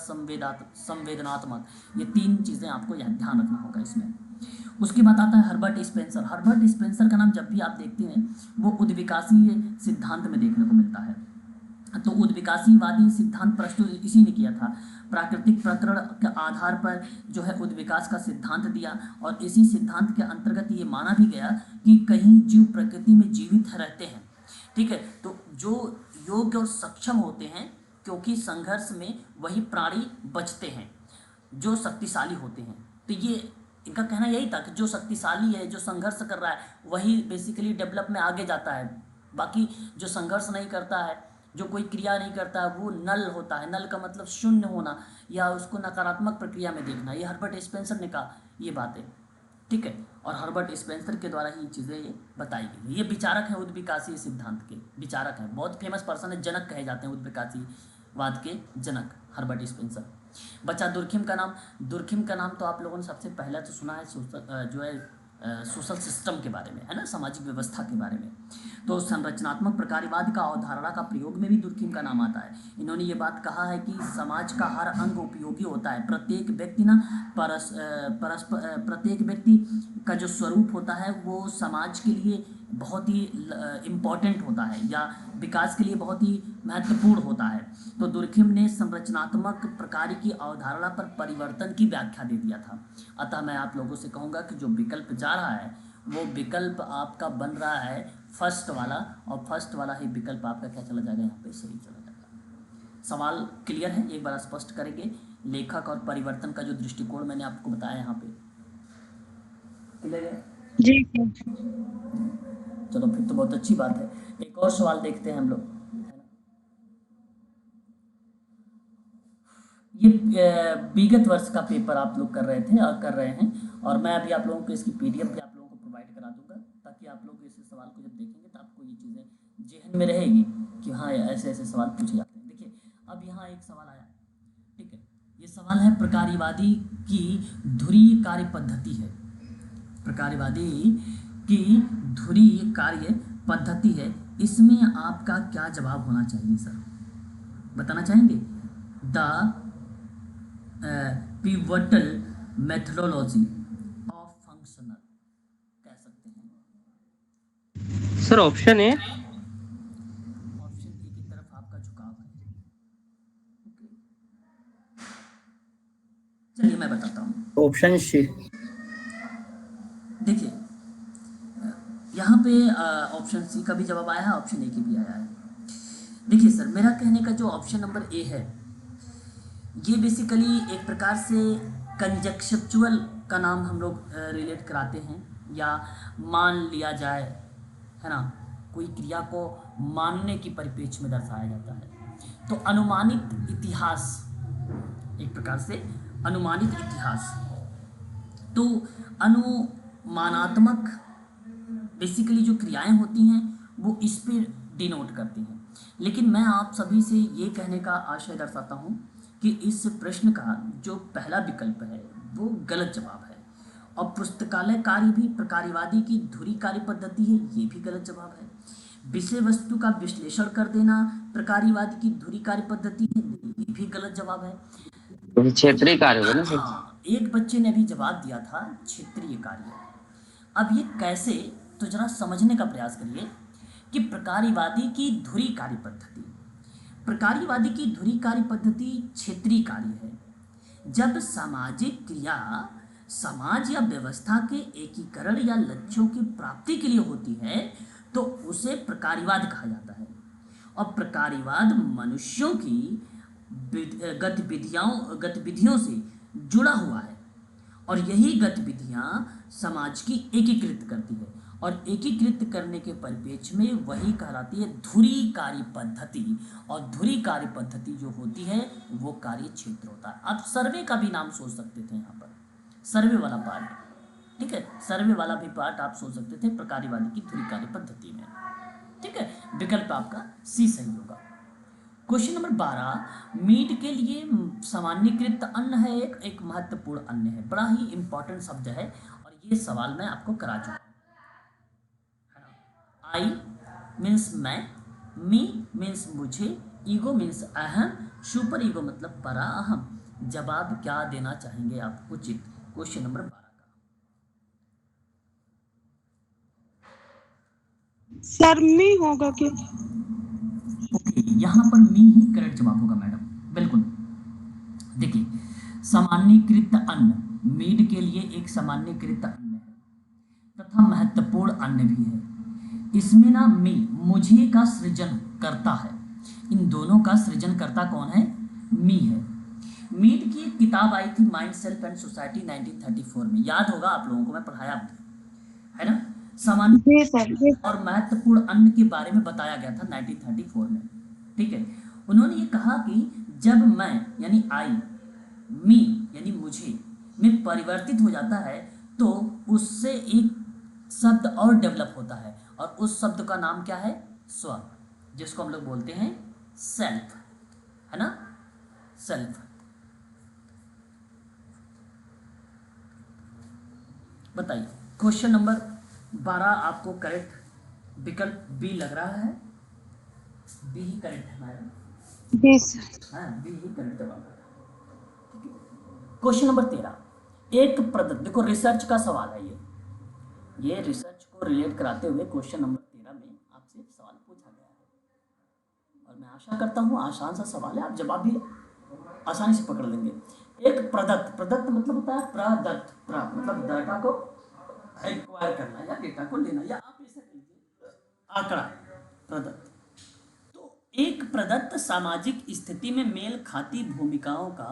संवेदनात्मक। ये 3 चीज़ें आपको ध्यान रखना होगा इसमें। उसके बाद आता है हर्बर्ट स्पेंसर। हर्बर्ट स्पेंसर का नाम जब भी आप देखते हैं वो उद्विकासीय सिद्धांत में देखने को मिलता है। तो उद्विकासीवादी सिद्धांत प्रस्तुत इसी ने किया था। प्राकृतिक प्रकरण के आधार पर जो है उद्विकास का सिद्धांत दिया, और इसी सिद्धांत के अंतर्गत ये माना भी गया कि कहीं जीव प्रकृति में जीवित रहते हैं। ठीक है, तो जो योग्य और सक्षम होते हैं, क्योंकि संघर्ष में वही प्राणी बचते हैं जो शक्तिशाली होते हैं। तो ये इनका कहना यही था कि जो शक्तिशाली है, जो संघर्ष कर रहा है, वही बेसिकली डेवलप में आगे जाता है। बाकी जो संघर्ष नहीं करता है, जो कोई क्रिया नहीं करता है, वो नल होता है। नल का मतलब शून्य होना या उसको नकारात्मक प्रक्रिया में देखना। ये हर्बर्ट स्पेंसर ने कहा ये बातें। ठीक है, और हर्बर्ट स्पेंसर के द्वारा ही चीज़ें ये बताई गई। ये विचारक हैं उद्विकासीय सिद्धांत के, विचारक हैं, बहुत फेमस पर्सन है, जनक कहे जाते हैं उद्विकासीवाद के जनक हर्बर्ट स्पेंसर। बचा दुर्खिम का नाम। दुर्खिम का नाम तो आप लोगों ने सबसे पहले तो सुना है, जो है सोशल सिस्टम के बारे में, है ना, सामाजिक व्यवस्था के बारे में। तो संरचनात्मक प्रकारवाद का अवधारणा का प्रयोग में भी दुर्खिम का नाम आता है। इन्होंने ये बात कहा है कि समाज का हर अंग उपयोगी होता है। प्रत्येक व्यक्ति ना प्रत्येक व्यक्ति का जो स्वरूप होता है वो समाज के लिए बहुत ही इम्पॉर्टेंट होता है, या विकास के लिए बहुत ही महत्वपूर्ण होता है। तो दुर्खिम ने संरचनात्मक प्रकार की अवधारणा पर परिवर्तन की व्याख्या दे दिया था। अतः मैं आप लोगों से कहूँगा कि जो विकल्प जा रहा है वो विकल्प आपका बन रहा है फर्स्ट वाला, और फर्स्ट वाला ही विकल्प आपका क्या चला जाएगा, यहाँ पे सही चला जाएगा। सवाल क्लियर है? एक बार स्पष्ट करेंगे। लेखक और परिवर्तन का जो दृष्टिकोण मैंने आपको बताया यहाँ पे क्लियर है? जी। चलो फिर तो बहुत अच्छी बात है। एक और सवाल देखते हैं हम लोग। ये विगत वर्ष का पेपर आप लोग कर रहे थे और कर रहे हैं, और मैं अभी आप लोगों को इसकी PDF भी आप लोगों को प्रोवाइड करा दूंगा, ताकि आप लोग इस सवाल को जब देखेंगे तो आपको ये चीज़ें जेहन में रहेगी कि हाँ ऐसे ऐसे सवाल पूछे जाते हैं। देखिए अब यहाँ एक सवाल आया, ठीक है, ये सवाल है प्रकार्यवादी की धुरी कार्य पद्धति है। प्रकार्यवादी की धुरी कार्य पद्धति है, इसमें आपका क्या जवाब होना चाहिए सर, बताना चाहेंगे? The pivotal methodology of functional कह सकते हैं सर। ऑप्शन है, ऑप्शन ए की तरफ आपका झुकाव है। चलिए मैं बताता हूँ। Option C. देखिए यहाँ पे ऑप्शन सी का भी जवाब आया है, ऑप्शन ए की भी आया है। देखिए सर, मेरा कहने का जो ऑप्शन नंबर ए है, ये बेसिकली एक प्रकार से कंजक्शुअल का नाम हम लोग रिलेट कराते हैं, या मान लिया जाए, है ना, कोई क्रिया को मानने की परिप्रेक्ष्य में दर्शाया जाता है। तो अनुमानित इतिहास, एक प्रकार से अनुमानित इतिहास। तो अनुमानात्मक बेसिकली जो क्रियाएं होती हैं वो इस पर डिनोट करती हैं। लेकिन मैं आप सभी से ये कहने का आशय दर्शाता हूँ कि इस प्रश्न का जो पहला विकल्प है वो गलत जवाब है, और पुस्तकालय कार्य भी प्रकार्यवादी की धुरी कार्य पद्धति है, ये भी गलत जवाब है। विषय वस्तु का विश्लेषण कर देना प्रकार्यवादी की धुरी कार्य पद्धति है, ये भी गलत जवाब है। तो क्षेत्रीय कार्य होगा ना सर? हाँ, एक बच्चे ने अभी जवाब दिया था क्षेत्रीय कार्य। अब ये कैसे, तो जरा समझने का प्रयास करिए कि प्रकार्यवादी की धुरी कार्य पद्धति, प्रकार्यवादी की धुरी कार्य पद्धति क्षेत्रीय कार्य है। जब सामाजिक क्रिया समाज या व्यवस्था के एकीकरण या लक्ष्यों की प्राप्ति के लिए होती है तो उसे प्रकार्यवाद कहा जाता है, और प्रकार्यवाद मनुष्यों की गतिविधियों से जुड़ा हुआ है, और यही गतिविधियां समाज की एकीकृत करती है, और एकीकृत करने के परिप्रेक्ष्य में वही कहलाती है धुरी कार्य पद्धति। और धुरी कार्य पद्धति जो होती है वो कार्य क्षेत्र होता है। आप सर्वे का भी नाम सोच सकते थे, यहाँ पर सर्वे वाला पार्ट, ठीक है, सर्वे वाला भी पार्ट आप सोच सकते थे प्रकार्यवादी की धुरी कार्य पद्धति में, ठीक है। विकल्प आपका सी सही होगा। क्वेश्चन नंबर 12, मीट के लिए सामान्यीकृत अन्न है, एक महत्वपूर्ण अन्न है, बड़ा ही इंपॉर्टेंट शब्द है, और ये सवाल मैं आपको करा चुका हूँ। आई मीन्स मैं, मी मीन्स मुझे, ईगो मीन्स अहम, सुपर ईगो मतलब परा अहम। जवाब क्या देना चाहेंगे आप उचित क्वेश्चन नंबर 12 का? सर मी होगा क्या? ओके, यहाँ पर मी ही करेक्ट जवाब होगा मैडम, बिल्कुल। देखिए, सामान्यीकृत अन्न मीट के लिए एक सामान्यीकृत अन्न है तथा महत्वपूर्ण अन्न भी है। इसमें ना मी मुझे का सृजन करता है, इन दोनों का सृजन करता कौन है? मी है। मीट की एक किताब आई थी माइंड सेल्फ एंड सोसाइटी 1934 में, याद होगा आप लोगों को, मैं पढ़ाया है ना। सामान्य जी सर, जी और महत्वपूर्ण अन्न के बारे में बताया गया था 1934 में, ठीक है। उन्होंने ये कहा कि जब मैं यानी आई, मी यानी मुझे में परिवर्तित हो जाता है तो उससे एक शब्द और डेवलप होता है, और उस शब्द का नाम क्या है? स्व, जिसको हम लोग बोलते हैं सेल्फ, है ना, सेल्फ। बताइए क्वेश्चन नंबर 12 आपको करेक्ट विकल्प बी लग रहा है? बी ही करेक्ट है मैडम? जी सर। हाँ, बी ही करेक्ट जवाब है। क्वेश्चन नंबर 13, एक प्रदत्त, देखो रिसर्च का सवाल है ये रिसर्च को रिलेट कराते हुए क्वेश्चन नंबर 13 में आपसे सवाल पूछा गया है, और मैं आशा करता हूँ आसान सा सवाल है, आप जवाब भी आसानी से पकड़ लेंगे। एक प्रदत्त, प्रदत्त मतलब होता है प्रदत्त, मतलब डाटा को एक्वायर करना या डेटा को लेना, या आप इसे कहिए आंकड़ा, प्रदत्त। तो एक प्रदत्त सामाजिक स्थिति में मेल खाती भूमिकाओं का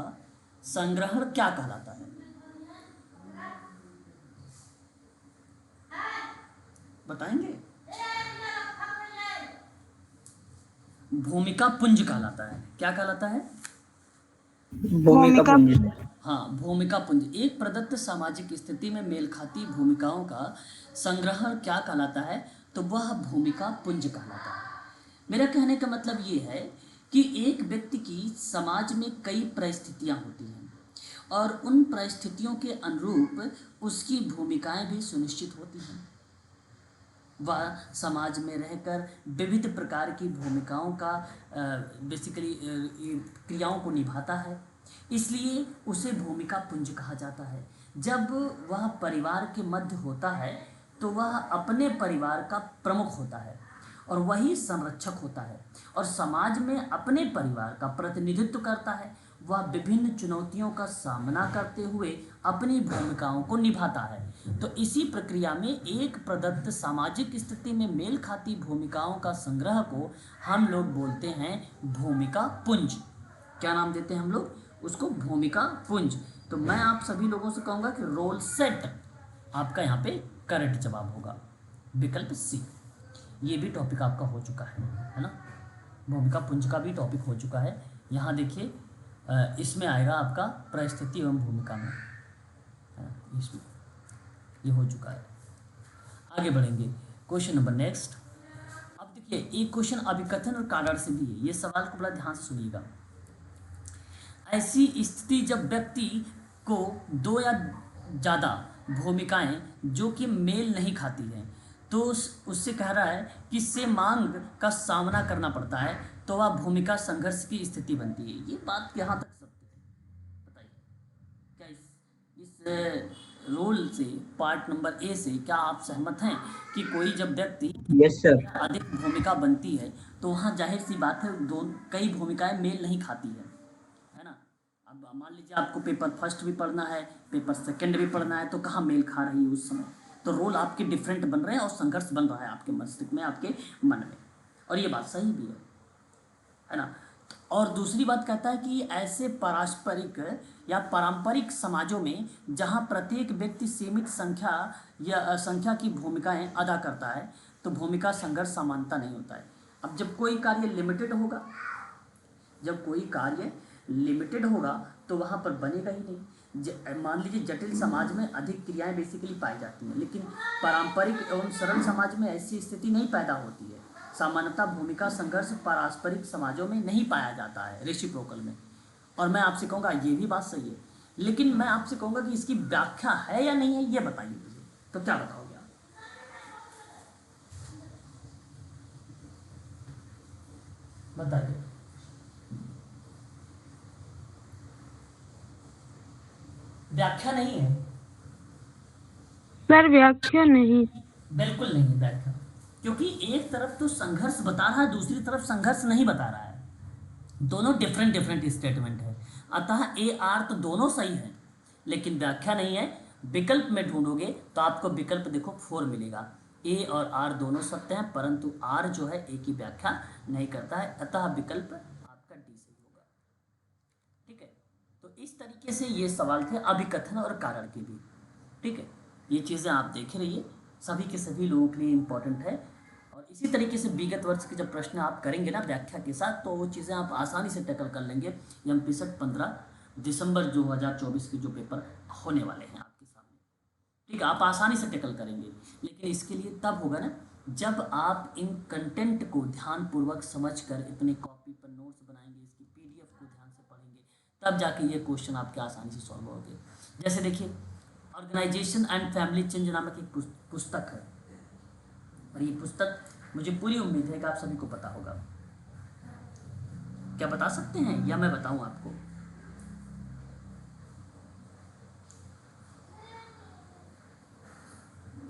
संग्रहण क्या कहलाता है? बताएंगे? भूमिका पुंज कहलाता है। क्या कहलाता है? भूमिका पुंज। हाँ, भूमिका पुंज। एक प्रदत्त सामाजिक स्थिति में मेल खाती भूमिकाओं का संग्रहण क्या कहलाता है? तो वह भूमिका पुंज कहलाता है। मेरा कहने का मतलब ये है कि एक व्यक्ति की समाज में कई परिस्थितियाँ होती हैं, और उन परिस्थितियों के अनुरूप उसकी भूमिकाएं भी सुनिश्चित होती हैं। वह समाज में रहकर विविध प्रकार की भूमिकाओं का बेसिकली क्रियाओं को निभाता है, इसलिए उसे भूमिका पुंज कहा जाता है। जब वह परिवार के मध्य होता है तो वह अपने परिवार का प्रमुख होता है और वही संरक्षक होता है, और समाज में अपने परिवार का प्रतिनिधित्व करता है। वह विभिन्न चुनौतियों का सामना करते हुए अपनी भूमिकाओं को निभाता है। तो इसी प्रक्रिया में एक प्रदत्त सामाजिक स्थिति में मेल खाती भूमिकाओं का संग्रह को हम लोग बोलते हैं भूमिका पुंज। क्या नाम देते हैं हम लोग उसको? भूमिका पुंज। तो मैं आप सभी लोगों से कहूँगा कि रोल सेट आपका यहाँ पे करेक्ट जवाब होगा, विकल्प सी। ये भी टॉपिक आपका हो चुका है ना, भूमिका पुंज का भी टॉपिक हो चुका है। यहाँ देखिए इसमें आएगा आपका परिस्थिति एवं भूमिका में, इसमें ये हो चुका है। आगे बढ़ेंगे क्वेश्चन नंबर नेक्स्ट। अब देखिए देखिए एक क्वेश्चन अभिकथन और कारण से भी है, ये सवाल को बड़ा ध्यान से सुनिएगा। ऐसी स्थिति जब व्यक्ति को दो या ज़्यादा भूमिकाएं जो कि मेल नहीं खाती हैं, तो उससे कह रहा है कि इससे मांग का सामना करना पड़ता है, तो वह भूमिका संघर्ष की स्थिति बनती है। ये बात यहाँ तक सत्य है, बताइए क्या इस रोल से, पार्ट नंबर ए से क्या आप सहमत हैं कि कोई जब व्यक्ति यस सर। अधिक भूमिका बनती है तो वहाँ जाहिर सी बात है कई भूमिकाएं मेल नहीं खाती है ना। अब मान लीजिए आपको पेपर फर्स्ट भी पढ़ना है, पेपर सेकंड भी पढ़ना है, तो कहाँ मेल खा रही है उस समय, तो रोल आपके डिफरेंट बन रहे हैं और संघर्ष बन रहा है आपके मस्तिष्क में, आपके मन में, और ये बात सही भी है ना। और दूसरी बात कहता है कि ऐसे पारस्परिक या पारंपरिक समाजों में जहाँ प्रत्येक व्यक्ति सीमित संख्या या असंख्या की भूमिकाएं अदा करता है, तो भूमिका संघर्ष समानता नहीं होता है। अब जब कोई कार्य लिमिटेड होगा, जब कोई कार्य लिमिटेड होगा तो वहाँ पर बनेगा ही नहीं। मान लीजिए जटिल समाज में अधिक क्रियाएं बेसिकली पाई जाती हैं, लेकिन पारंपरिक एवं सरल समाज में ऐसी स्थिति नहीं पैदा होती है। सामान्यतः भूमिका संघर्ष पारस्परिक समाजों में नहीं पाया जाता है, रेसिप्रोकल में। और मैं आपसे कहूँगा ये भी बात सही है, लेकिन मैं आपसे कहूँगा कि इसकी व्याख्या है या नहीं है, ये बताइए मुझे। तो क्या बताओगे आप? बताइए। व्याख्या नहीं है सर, व्याख्या नहीं। बिल्कुल नहीं है व्याख्या, क्योंकि एक तरफ तो संघर्ष बता रहा है, दूसरी तरफ संघर्ष नहीं बता रहा है। दोनों डिफरेंट डिफरेंट स्टेटमेंट है। अतः ए आर तो दोनों सही है, लेकिन व्याख्या नहीं है। विकल्प में ढूंढोगे तो आपको विकल्प देखो 4 मिलेगा। ए और आर दोनों सत्य हैं, परंतु आर जो है ए की व्याख्या नहीं करता है, अतः विकल्प आपका डी सही होगा। ठीक है, तो इस तरीके से ये सवाल थे अभिकथन और कारण के भी। ठीक है, ये चीज़ें आप देखे रहिए, सभी के सभी लोगों के लिए इम्पोर्टेंट है। और इसी तरीके से विगत वर्ष के जब प्रश्न आप करेंगे ना व्याख्या के साथ, तो वो चीज़ें आप आसानी से टैकल कर लेंगे। एमपीसेट 15 दिसंबर 2024 के जो पेपर होने वाले हैं आपके सामने, ठीक है, आप आसानी से टैकल करेंगे। लेकिन इसके लिए तब होगा ना जब आप इन कंटेंट को ध्यानपूर्वक समझकर अपने कॉपी पर नोट्स बनाएंगे, इसकी पीडीएफ को ध्यान से पढ़ेंगे, तब जाके ये क्वेश्चन आपके आसानी से सॉल्व होंगे। जैसे देखिए, ऑर्गेनाइजेशन एंड फैमिली चेंज नामक एक पुस्तक है, और ये पुस्तक मुझे पूरी उम्मीद है कि आप सभी को पता होगा। क्या बता सकते हैं या मैं बताऊं आपको?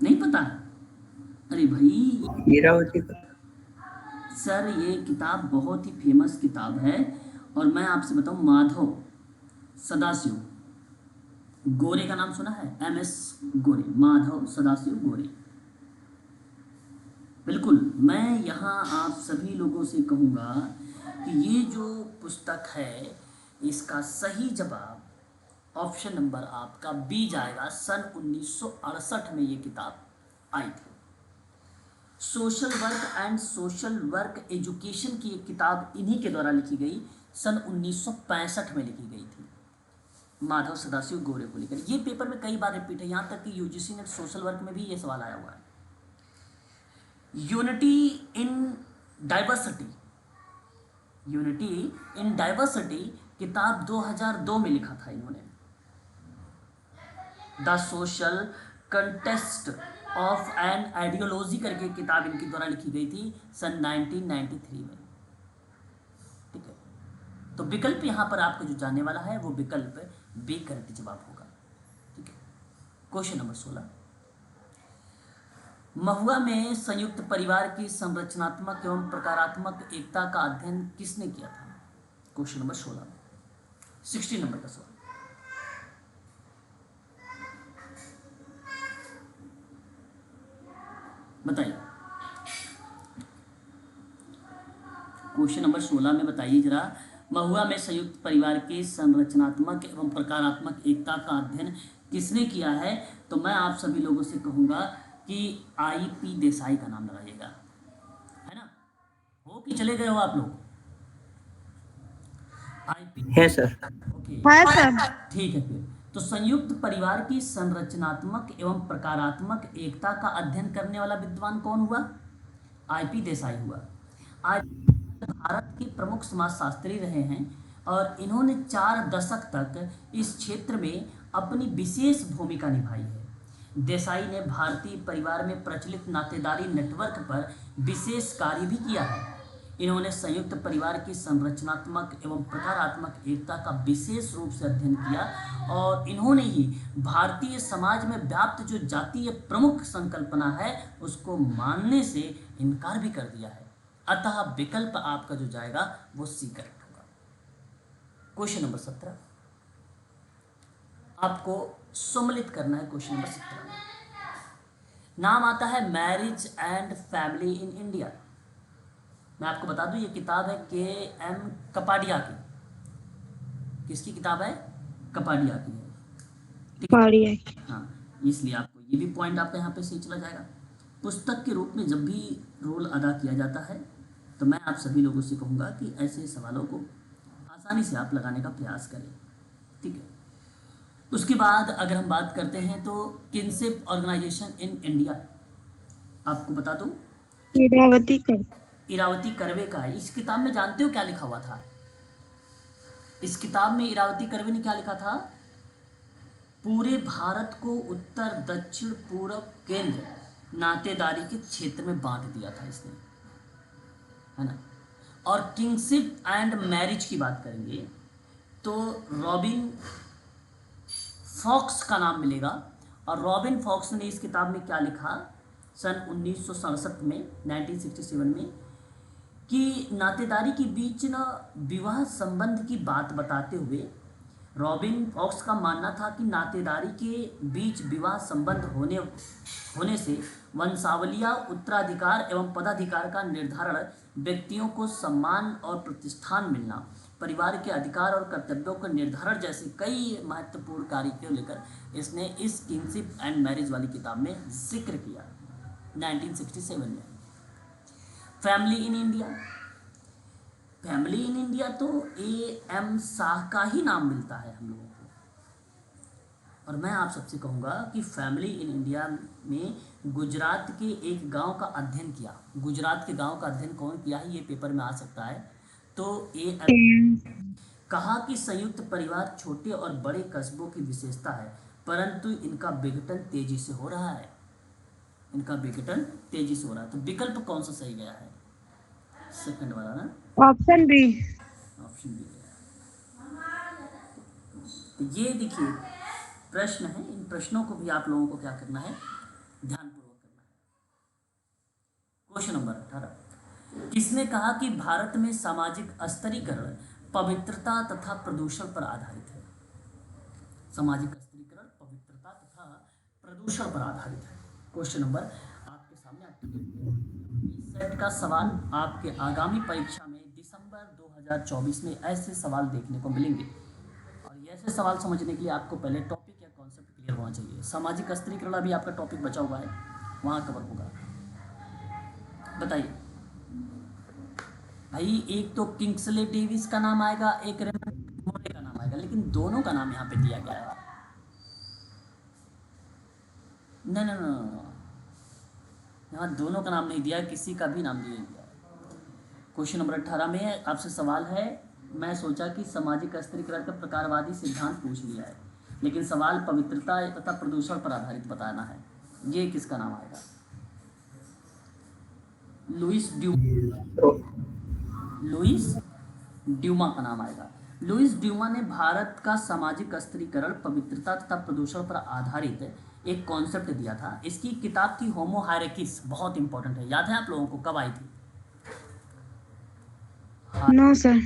नहीं पता? अरे भाई हीरावती का। सर, ये किताब बहुत ही फेमस किताब है, और मैं आपसे बताऊं, माधव सदाशिव गोरे का नाम सुना है? MS गोरे, माधव सदाशिव गोरे। बिल्कुल, मैं यहाँ आप सभी लोगों से कहूँगा कि ये जो पुस्तक है, इसका सही जवाब ऑप्शन नंबर आपका बी जाएगा। सन 1968 में ये किताब आई थी। Social work and social work education की एक किताब इन्हीं के द्वारा लिखी गई, सन 1965 में लिखी गई थी, माधव सदाशिव गोरे को लेकर। ये पेपर में कई बार रिपीट है, यहाँ तक कि यूजीसी नेट सोशल वर्क में भी ये सवाल आया हुआ है। Unity in diversity, unity in diversity किताब 2002 में लिखा था इन्होंने। The social contest of an ideology करके किताब इनके द्वारा लिखी गई थी सन 1993 में। ठीक है, तो विकल्प यहाँ पर आपको जो जानने वाला है वो विकल्प बी करेक्ट जवाब होगा। ठीक है, क्वेश्चन नंबर 16, महुआ में संयुक्त परिवार की संरचनात्मक एवं प्रकारात्मक एकता का अध्ययन किसने किया था? क्वेश्चन नंबर 16, 16 नंबर का सवाल। बताइए, क्वेश्चन नंबर 16 में बताइए जरा, महुआ में संयुक्त परिवार की संरचनात्मक एवं प्रकारात्मक एकता का अध्ययन किसने किया है? तो मैं आप सभी लोगों से कहूँगा कि IP देसाई का नाम लगाइएगा, है ना? हो कि चले गए हो आप लोग? IP है सर। ओके, है सर। ठीक है। फिर तो संयुक्त परिवार की संरचनात्मक एवं प्रकारात्मक एकता का अध्ययन करने वाला विद्वान कौन हुआ? आईपी देसाई हुआ। आज भारत के प्रमुख समाजशास्त्री रहे हैं और इन्होंने 4 दशक तक इस क्षेत्र में अपनी विशेष भूमिका निभाई है। देसाई ने भारतीय परिवार में प्रचलित नातेदारी नेटवर्क पर विशेष कार्य भी किया है। इन्होंने संयुक्त परिवार की संरचनात्मक एवं प्रकारात्मक एकता का विशेष रूप से अध्ययन किया और इन्होंने ही भारतीय समाज में व्याप्त जो जातीय प्रमुख संकल्पना है उसको मानने से इनकार भी कर दिया है। अतः विकल्प आपका जो जाएगा वो सी करेक्ट होगा। क्वेश्चन नंबर 17 आपको सम्मिलित करना है। क्वेश्चन नंबर 17 में नाम आता है marriage and family in India. मैं आपको बता दूं ये किताब है के.एम. कपाडिया की। किसकी किताब है? कपाडिया की है। ठीक है, हाँ, इसलिए आपको ये भी पॉइंट आपका यहाँ पे सही चला जाएगा। पुस्तक के रूप में जब भी रोल अदा किया जाता है तो मैं आप सभी लोगों से कहूँगा कि ऐसे सवालों को आसानी से आप लगाने का प्रयास करें। ठीक है, उसके बाद अगर हम बात करते हैं तो किनशिप ऑर्गेनाइजेशन इन इंडिया, आपको बता दूं इरावती कर्वे का है। इस किताब में जानते हो क्या लिखा हुआ था? इस किताब में इरावती कर्वे ने क्या लिखा था? पूरे भारत को उत्तर दक्षिण पूर्व केंद्र नातेदारी के क्षेत्र में बांट दिया था इसने, है ना। और किंगशिप एंड मैरिज की बात करेंगे तो रॉबिन फॉक्स का नाम मिलेगा। और रॉबिन फॉक्स ने इस किताब में क्या लिखा सन 1967 में 1967 में कि नातेदारी के बीच ना विवाह संबंध की बात बताते हुए रॉबिन फॉक्स का मानना था कि नातेदारी के बीच विवाह संबंध होने से वंशावलियाँ, उत्तराधिकार एवं पदाधिकार का निर्धारण, व्यक्तियों को सम्मान और प्रतिष्ठान मिलना, परिवार के अधिकार और कर्तव्यों का निर्धारण जैसे कई महत्वपूर्ण कार्य को लेकर इसने इस किंगशिप एंड मैरिज वाली किताब में जिक्र किया 1967 में। Family in India, family in India तो ए.एम. शाह का ही नाम मिलता है हम लोगों को। और मैं आप सबसे कहूँगा कि फैमिली इन इंडिया में गुजरात के एक गांव का अध्ययन किया। गुजरात के गांव का अध्ययन कौन किया है ये पेपर में आ सकता है। तो ए.एम. कहा कि संयुक्त परिवार छोटे और बड़े कस्बों की विशेषता है, परंतु इनका विघटन तेजी से हो रहा है। इनका विघटन तेजी से हो रहा है। तो विकल्प कौन सा सही गया है? सेकंड वाला ना, ऑप्शन बी। ऑप्शन बी गया। तो ये देखिए प्रश्न है, इन प्रश्नों को भी आप लोगों को क्या करना है, ध्यानपूर्वक करना है। क्वेश्चन नंबर 18 किसने कहा कि भारत में सामाजिक स्तरीकरण पवित्रता तथा प्रदूषण पर आधारित है? सामाजिक स्तरीकरण पवित्रता तथा प्रदूषण पर आधारित है। क्वेश्चन नंबर आपके सामने इस सेट का सवाल आपके आगामी परीक्षा में दिसंबर 2024 में ऐसे सवाल देखने को मिलेंगे। और ये ऐसे सवाल समझने के लिए आपको पहले टॉपिक या कॉन्सेप्ट क्लियर होना चाहिए। सामाजिक स्तरीकरण अभी आपका टॉपिक बचा हुआ है, वहाँ कवर होगा। बताइए भाई, एक तो किंग्सले डेविस का नाम आएगा, एक रेमंड मोरे का नाम आएगा, लेकिन दोनों का नाम यहाँ पे दिया गया है। नहीं, यहाँ दोनों का नाम नहीं दिया, किसी का भी नाम नहीं दिया। क्वेश्चन नंबर 18 में आपसे सवाल है, मैं सोचा कि सामाजिक स्तरीकरण का प्रकारवादी सिद्धांत पूछ लिया है, लेकिन सवाल पवित्रता तथा प्रदूषण पर आधारित बताना है। ये किसका नाम आएगा? लुइस ड्यूमा का नाम आएगा। लुइस ड्यूमा ने भारत का सामाजिक स्तरीकरण पवित्रता तथा प्रदूषण पर आधारित एक कॉन्सेप्ट दिया था। इसकी किताब थी होमो हायरार्कीज, बहुत इंपॉर्टेंट है। याद है आप लोगों को कब आई थी? No sir.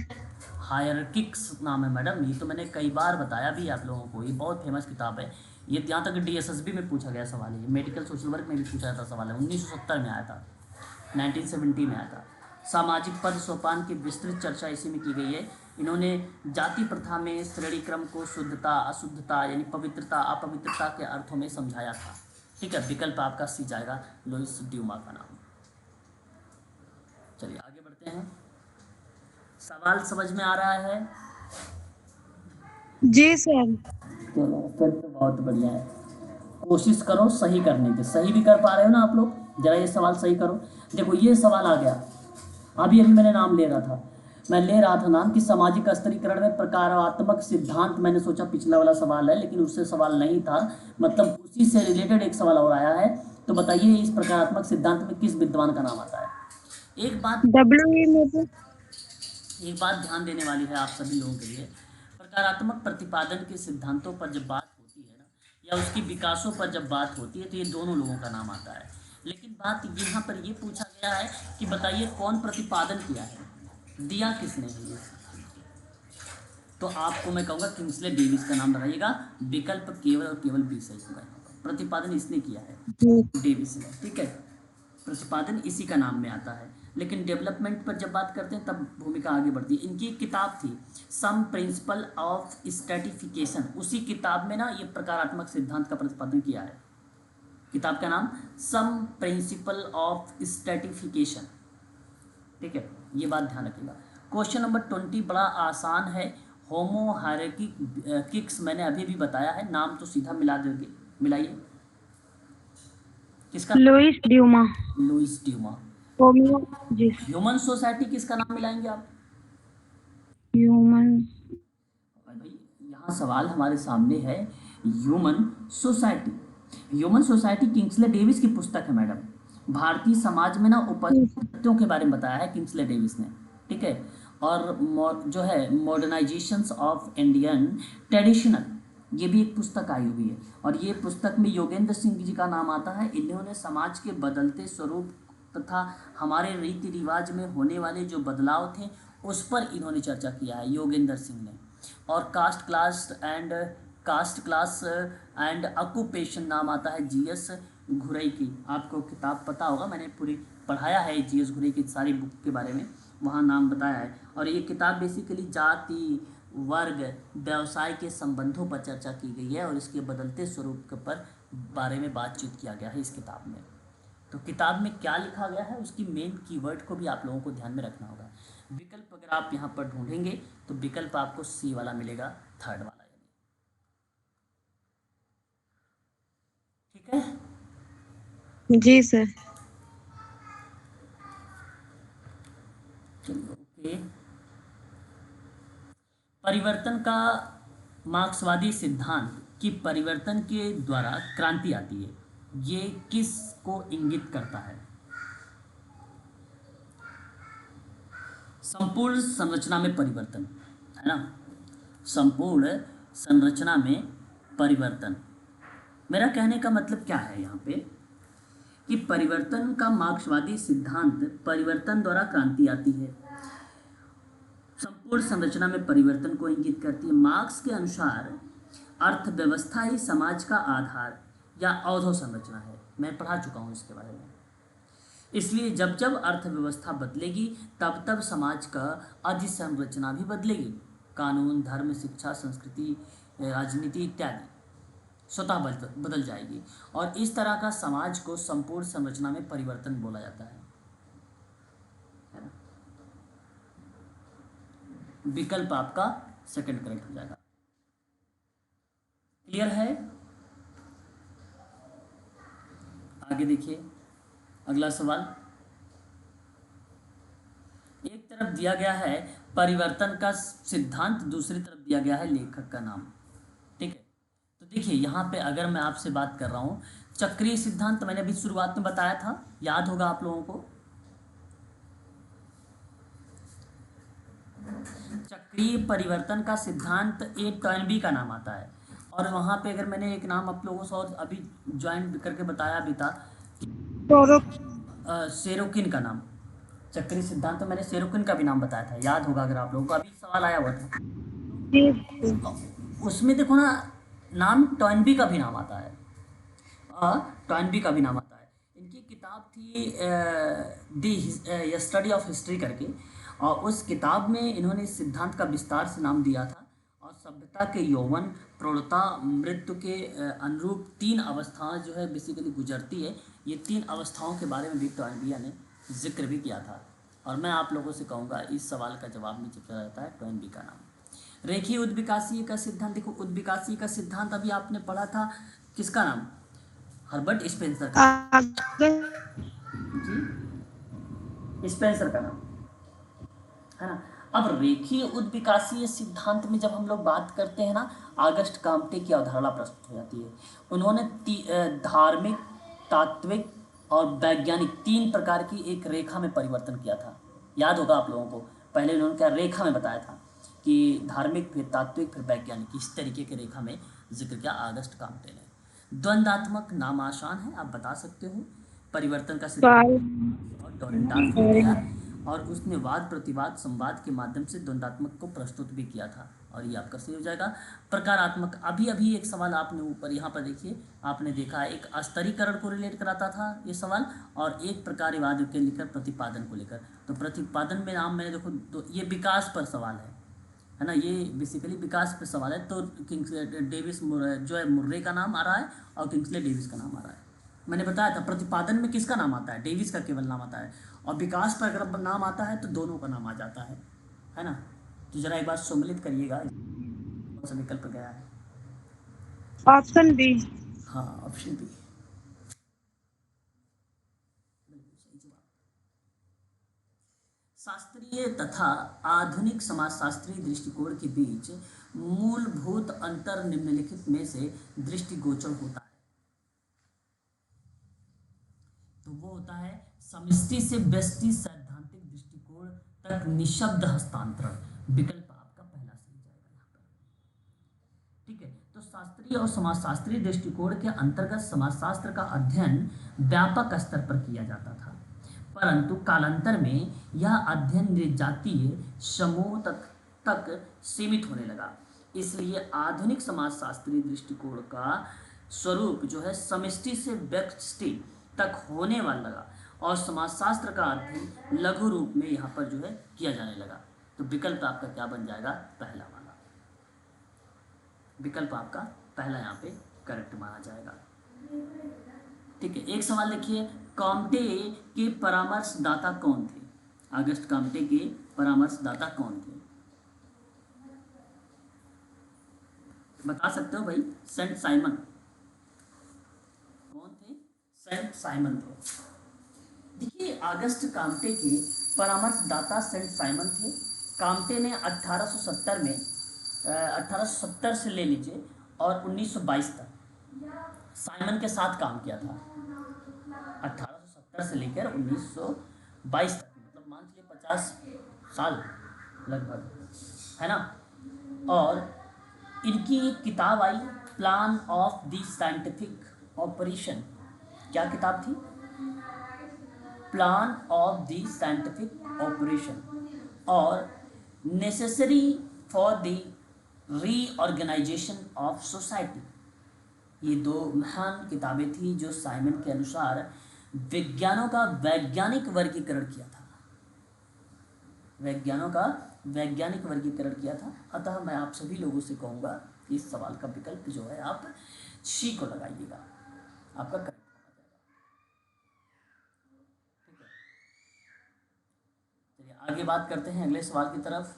हायरार्किक्स नाम है मैडम, ये तो मैंने कई बार बताया भी आप लोगों को। ये बहुत फेमस किताब है। ये यहाँ तक डीएसएसबी में पूछा गया सवाल है, मेडिकल सोशल वर्क में भी पूछा जाता सवाल है। 1970 में आया था, 1970 में आया था। सामाजिक पद सोपान की विस्तृत चर्चा इसी में की गई है। इन्होंने जाति प्रथा में श्रेणी क्रम को शुद्धता, अशुद्धता यानी पवित्रता, अपवित्रता के अर्थों में समझाया था। ठीक है, विकल्प आपका सी जाएगा, लुइस ड्यूमा का नाम। चलिए आगे बढ़ते हैं। सवाल समझ में आ रहा है? जी सर। चलो फिर तो बहुत बढ़िया है। कोशिश करो सही करने की। सही भी कर पा रहे हो ना आप लोग? जरा ये सवाल सही करो। देखो ये सवाल आ गया, अभी अभी मैंने नाम ले रहा था, मैं ले रहा था नाम कि सामाजिक स्तरीकरण में प्रकारात्मक सिद्धांत, मैंने सोचा पिछला वाला सवाल है लेकिन उससे सवाल नहीं था, मतलब उसी से रिलेटेड एक सवाल और आया है। तो बताइए इस प्रकारात्मक सिद्धांत में किस विद्वान का नाम आता है। एक बात W में तो एक बात ध्यान देने वाली है आप सभी लोगों के लिए, प्रकारात्मक प्रतिपादन के सिद्धांतों पर जब बात होती है ना, या उसकी विकासों पर जब बात होती है, तो ये दोनों लोगों का नाम आता है। लेकिन बात यहाँ पर ये पूछा गया है कि बताइए कौन प्रतिपादन किया है, दिया किसने है ये। तो आपको मैं कहूँगा किंग्सले डेविस का नाम लगाइएगा, विकल्प केवल और केवल बी सही होगा। प्रतिपादन इसने किया है, डेविस ने, ठीक है, प्रतिपादन इसी का नाम में आता है। लेकिन डेवलपमेंट पर जब बात करते हैं तब भूमिका आगे बढ़ती है। इनकी एक किताब थी सम प्रिंसिपल ऑफ स्ट्रेटिफिकेशन, उसी किताब में ना ये प्रकारात्मक सिद्धांत का प्रतिपादन किया है। किताब का नाम सम प्रिंसिपल ऑफ स्ट्रेटिफिकेशन, ठीक है, ये बात ध्यान रखिएगा। क्वेश्चन नंबर 20 बड़ा आसान है, होमो हायरार्किक्स मैंने अभी भी बताया है, नाम तो सीधा मिला दोगे, मिलाइए किसका, लुइस ड्यूमा। Louis Dumas. होमियो जी। ह्यूमन सोसाइटी किसका नाम मिलाएंगे आप। ह्यूमन भाई यहाँ सवाल हमारे सामने है human society. Human society Kingsley Davis की पुस्तक है मैडम। भारतीय समाज में ना उपजातियों के बारे में बताया है किंग्सले डेविस ने, ठीक है। और जो है मॉडर्नाइजेशंस ऑफ इंडियन ट्रेडिशनल, ये भी एक पुस्तक आई हुई है, और ये पुस्तक में योगेंद्र सिंह जी का नाम आता है। इन्होंने समाज के बदलते स्वरूप तथा हमारे रीति रिवाज में होने वाले जो बदलाव थे उस पर इन्होंने चर्चा किया है, योगेंद्र सिंह ने। और कास्ट क्लास एंड ऑक्यूपेशन नाम आता है जीएस घुरई की। आपको किताब पता होगा, मैंने पूरी पढ़ाया है जीएस घुरई की सारी बुक के बारे में, वहाँ नाम बताया है। और ये किताब बेसिकली जाति, वर्ग, व्यवसाय के संबंधों पर चर्चा की गई है, और इसके बदलते स्वरूप के पर बारे में बातचीत किया गया है इस किताब में। तो किताब में क्या लिखा गया है उसकी मेन कीवर्ड को भी आप लोगों को ध्यान में रखना होगा। विकल्प अगर आप यहाँ पर ढूंढेंगे तो विकल्प आपको सी वाला मिलेगा, थर्ड वाला, यानी ठीक है। जी सर। चलिए ओके। परिवर्तन का मार्क्सवादी सिद्धांत कि परिवर्तन के द्वारा क्रांति आती है, ये किस को इंगित करता है। संपूर्ण संरचना में परिवर्तन, है ना, संपूर्ण संरचना में परिवर्तन। मेरा कहने का मतलब क्या है यहाँ पे कि परिवर्तन का मार्क्सवादी सिद्धांत परिवर्तन द्वारा क्रांति आती है, संपूर्ण संरचना में परिवर्तन को इंगित करती है। मार्क्स के अनुसार अर्थव्यवस्था ही समाज का आधार या अधोसंरचना है, मैं पढ़ा चुका हूँ इसके बारे में। इसलिए जब जब अर्थव्यवस्था बदलेगी तब तब समाज का अधिसंरचना भी बदलेगी। कानून, धर्म, शिक्षा, संस्कृति, राजनीति इत्यादि स्वतः बदल जाएगी, और इस तरह का समाज को संपूर्ण संरचना में परिवर्तन बोला जाता है ना? विकल्प आपका सेकंड करेक्ट हो जाएगा। क्लियर है? आगे देखिए अगला सवाल। एक तरफ दिया गया है परिवर्तन का सिद्धांत, दूसरी तरफ दिया गया है लेखक का नाम, ठीक है। तो देखिए यहाँ पे अगर मैं आपसे बात कर रहा हूँ चक्रीय सिद्धांत, तो मैंने अभी शुरुआत में बताया था, याद होगा आप लोगों को। चक्रीय परिवर्तन का सिद्धांत ए टॉयनबी का नाम आता है। और वहाँ पे अगर मैंने एक नाम आप लोगों से और अभी ज्वाइन करके बताया भी था, सेरोकिन का नाम, चक्रीय सिद्धांत तो मैंने सेरोकिन का भी नाम बताया था, याद होगा अगर आप लोगों को, अभी सवाल आया हुआ था। उसमें देखो ना, नाम टॉयनबी का भी नाम आता है, टॉयनबी का भी नाम आता है। इनकी किताब थी द स्टडी ऑफ हिस्ट्री करके, और उस किताब में इन्होंने इस सिद्धांत का विस्तार से नाम दिया था। और सभ्यता के यौवन, प्रौढ़ता, मृत्यु के अनुरूप 3 अवस्थाएं जो है बेसिकली गुजरती है, ये 3 अवस्थाओं के बारे में भी टॉयनबी ने जिक्र भी किया था। और मैं आप लोगों से कहूँगा इस सवाल का जवाब नीचे चला जाता है टॉयनबी का नाम। रेखीय उद्विकासीय का सिद्धांत, देखो उद्विकासीय का सिद्धांत अभी आपने पढ़ा था, किसका नाम, हर्बर्ट स्पेंसर का अगस्त जी, स्पेंसर का नाम, है ना। अब रेखीय उद्विकासीय सिद्धांत में जब हम लोग बात करते हैं ना, आगस्ट काम्टे की अवधारणा प्रस्तुत हो जाती है। उन्होंने धार्मिक, तात्विक और वैज्ञानिक 3 प्रकार की एक रेखा में परिवर्तन किया था। याद होगा आप लोगों को, पहले उन्होंने क्या रेखा में बताया था कि धार्मिक, फिर तात्विक, फिर वैज्ञानिक, इस तरीके की रेखा में जिक्र किया आगस्ट काम्टे ने। द्वंद्वात्मक नाम आसान है, आप बता सकते हो। परिवर्तन का सिद्धांत और डोरेंटार्फ ने दिया, और उसने वाद प्रतिवाद संवाद के माध्यम से द्वंद्वात्मक को प्रस्तुत भी किया था, और ये आपका सही हो जाएगा। प्रकारात्मक, अभी अभी एक सवाल आपने ऊपर यहाँ पर देखिए, आपने देखा एक स्तरीकरण को रिलेट कराता था ये सवाल, और एक प्रकारवाद के लेकर प्रतिपादन को लेकर। तो प्रतिपादन में नाम मैंने देखो, तो ये विकास पर सवाल है ना, ये बेसिकली विकास पर सवाल है। तो डेविस जो है मुर्रे का नाम आ रहा है, और किंग्सले डेविस का नाम आ रहा है। मैंने बताया था प्रतिपादन में किसका नाम आता है, डेविस का केवल नाम आता है, और विकास पर अगर नाम आता है तो दोनों का नाम आ जाता है ना। तो जरा एक बार सम्मिलित करिएगा, कौन सा विकल्प गया है। Option B. हाँ, ऑप्शन बी। शास्त्रीय तथा आधुनिक समाजशास्त्रीय दृष्टिकोण के बीच मूलभूत अंतर निम्नलिखित में से दृष्टिगोचर होता है। तो वो होता है समष्टि से व्यष्टि सैद्धांतिक दृष्टिकोण तक निशब्द हस्तांतरण। विकल्प आपका पहला सही जाएगा यहाँ पर। ठीक है, तो शास्त्रीय और समाजशास्त्रीय दृष्टिकोण के अंतर्गत समाजशास्त्र का अध्ययन व्यापक स्तर पर किया जाता था, परंतु कालांतर में यह अध्ययन निर्जातीय समूह तक सीमित होने लगा। इसलिए आधुनिक समाजशास्त्रीय दृष्टिकोण का स्वरूप जो है समष्टि से व्यष्टि तक होने वाला लगा, और समाजशास्त्र का अध्ययन लघु रूप में यहाँ पर जो है किया जाने लगा। तो विकल्प आपका क्या बन जाएगा, पहला वाला। विकल्प आपका पहला यहाँ पे करेक्ट माना जाएगा। ठीक है, एक सवाल देखिए, काम्टे के परामर्शदाता कौन थे। अगस्त काम्टे के परामर्शदाता कौन थे, बता सकते हो भाई। Saint Simon. कौन थे, सेंट साइमन थे। देखिए, अगस्त काम्टे के परामर्शदाता सेंट साइमन थे। काम्टे ने 1870 में 1870 से ले लीजिए और 1922 तक साइमन के साथ काम किया था। 1870 से लेकर 1922 तक, मतलब मान लीजिए 50 साल लगभग, है ना। और इनकी एक किताब आई, plan of the scientific operation. क्या किताब थी, plan of the scientific operation, और necessary for the reorganization of society. ये 2 महान किताबें थी जो साइमन के अनुसार विज्ञानों का वैज्ञानिक वर्गीकरण किया था, विज्ञानों का वैज्ञानिक वर्गीकरण किया था। अतः मैं आप सभी लोगों से कहूँगा कि इस सवाल का विकल्प जो है आप सी को लगाइएगा, आपका करेक्ट होना जाएगा। ठीक है, चलिए आगे बात करते हैं अगले सवाल की तरफ।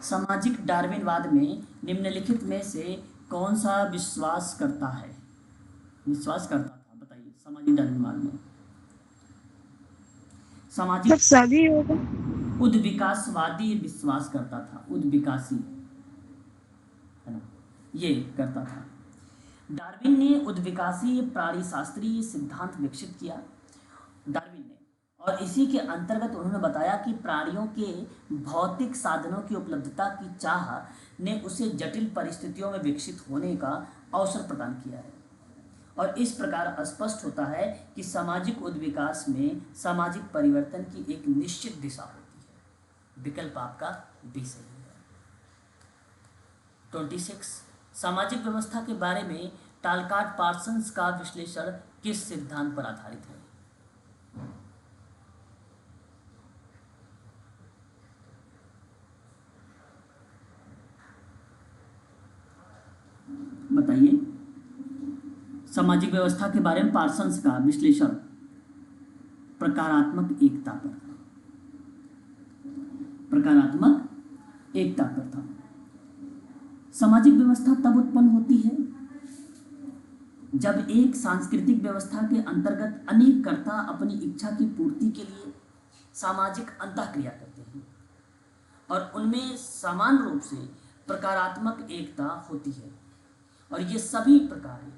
सामाजिक डार्विनवाद में निम्नलिखित में से कौन सा विश्वास करता था, बताइए। सामाजिक डार्विनवाद में सामाजिक सभी होगा। उद्विकासवादी विश्वास करता था, उद्विकासी, है ना, ये करता था। डार्विन ने उद्विकासी प्राणीशास्त्रीय सिद्धांत विकसित किया, डार्विन ने, और इसी के अंतर्गत उन्होंने बताया कि प्राणियों के भौतिक साधनों की उपलब्धता की चाह ने उसे जटिल परिस्थितियों में विकसित होने का अवसर प्रदान किया है, और इस प्रकार स्पष्ट होता है कि सामाजिक उद्विकास में सामाजिक परिवर्तन की एक निश्चित दिशा होती है। विकल्प आपका बी सही है। 26, सामाजिक व्यवस्था के बारे में टालकाट पार्सन्स का विश्लेषण किस सिद्धांत पर आधारित है। बताइए, सामाजिक व्यवस्था के बारे में पार्सन्स का विश्लेषण प्रकारात्मक एकता पर था, प्रकारात्मक एकता पर था। सामाजिक व्यवस्था तब उत्पन्न होती है जब एक सांस्कृतिक व्यवस्था के अंतर्गत अनेक कर्ता अपनी इच्छा की पूर्ति के लिए सामाजिक अंतःक्रिया करते हैं और उनमें समान रूप से प्रकारात्मक एकता होती है और ये सभी प्रकार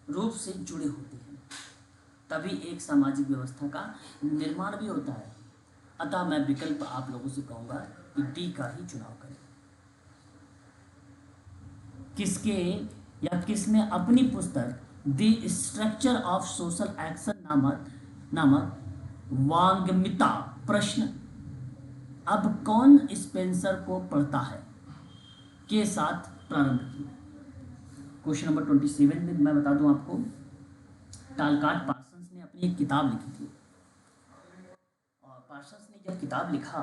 रूप से जुड़े होते हैं, तभी एक सामाजिक व्यवस्था का निर्माण भी होता है। अतः मैं विकल्प आप लोगों से कहूँगा कि डी का ही चुनाव करें। किसके या किसने अपनी पुस्तक the structure of social action नामक वांगमिता प्रश्न अब कौन स्पेंसर को पढ़ता है के साथ प्रारंभ किया। क्वेश्चन नंबर 27 में मैं बता दूं आपको, टालकाट पार्सन्स ने अपनी एक किताब लिखी थी और पार्सन्स ने जब किताब लिखा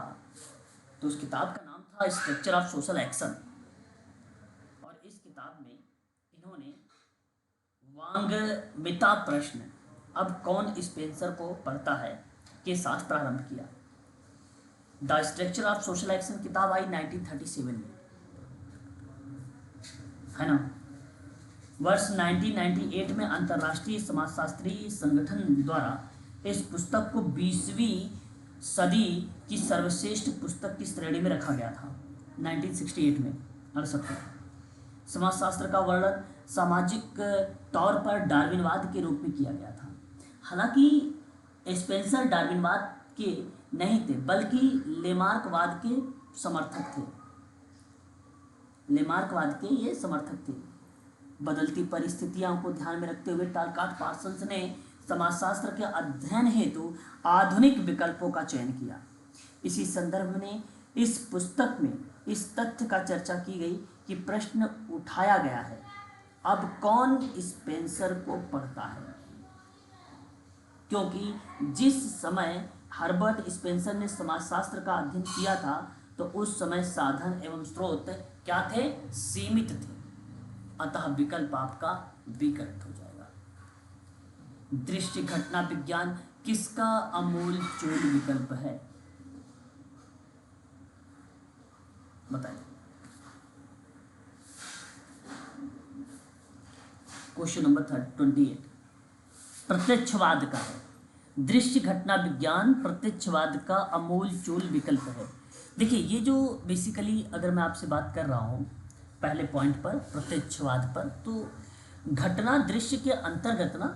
तो उस किताब का नाम था स्ट्रक्चर ऑफ सोशल एक्शन और इस किताब में इन्होंने वांगमिता प्रश्न अब कौन स्पेंसर को पढ़ता है के साथ प्रारंभ किया। The structure of social action किताब आई 1937 में, है ना। वर्ष 1998 में अंतर्राष्ट्रीय समाजशास्त्री संगठन द्वारा इस पुस्तक को 20वीं सदी की सर्वश्रेष्ठ पुस्तक की श्रेणी में रखा गया था 1968 में 68। समाजशास्त्र का वर्णन सामाजिक तौर पर डार्विनवाद के रूप में किया गया था। हालांकि स्पेंसर डार्विनवाद के नहीं थे बल्कि लेमार्कवाद के समर्थक थे। लेमार्कवाद के ये समर्थक थे। बदलती परिस्थितियों को ध्यान में रखते हुए टालकाट पार्सन्स ने समाजशास्त्र के अध्ययन हेतु आधुनिक विकल्पों का चयन किया। इसी संदर्भ में इस पुस्तक में इस तथ्य का चर्चा की गई कि प्रश्न उठाया गया है, अब कौन स्पेंसर को पढ़ता है, क्योंकि जिस समय हर्बर्ट स्पेंसर ने समाजशास्त्र का अध्ययन किया था तो उस समय साधन एवं स्रोत क्या थे, सीमित थे। अतः विकल्प आपका बी करेक्ट हो जाएगा। दृश्य घटना विज्ञान किसका अमूल चूल विकल्प है, बताइए। क्वेश्चन नंबर 28 प्रत्यक्षवाद का है। दृश्य घटना विज्ञान प्रत्यक्षवाद का अमूल चूल विकल्प है। देखिए ये जो बेसिकली अगर मैं आपसे बात कर रहा हूँ पहले पॉइंट पर प्रत्यक्षवाद पर, तो घटना दृश्य के अंतर्गत ना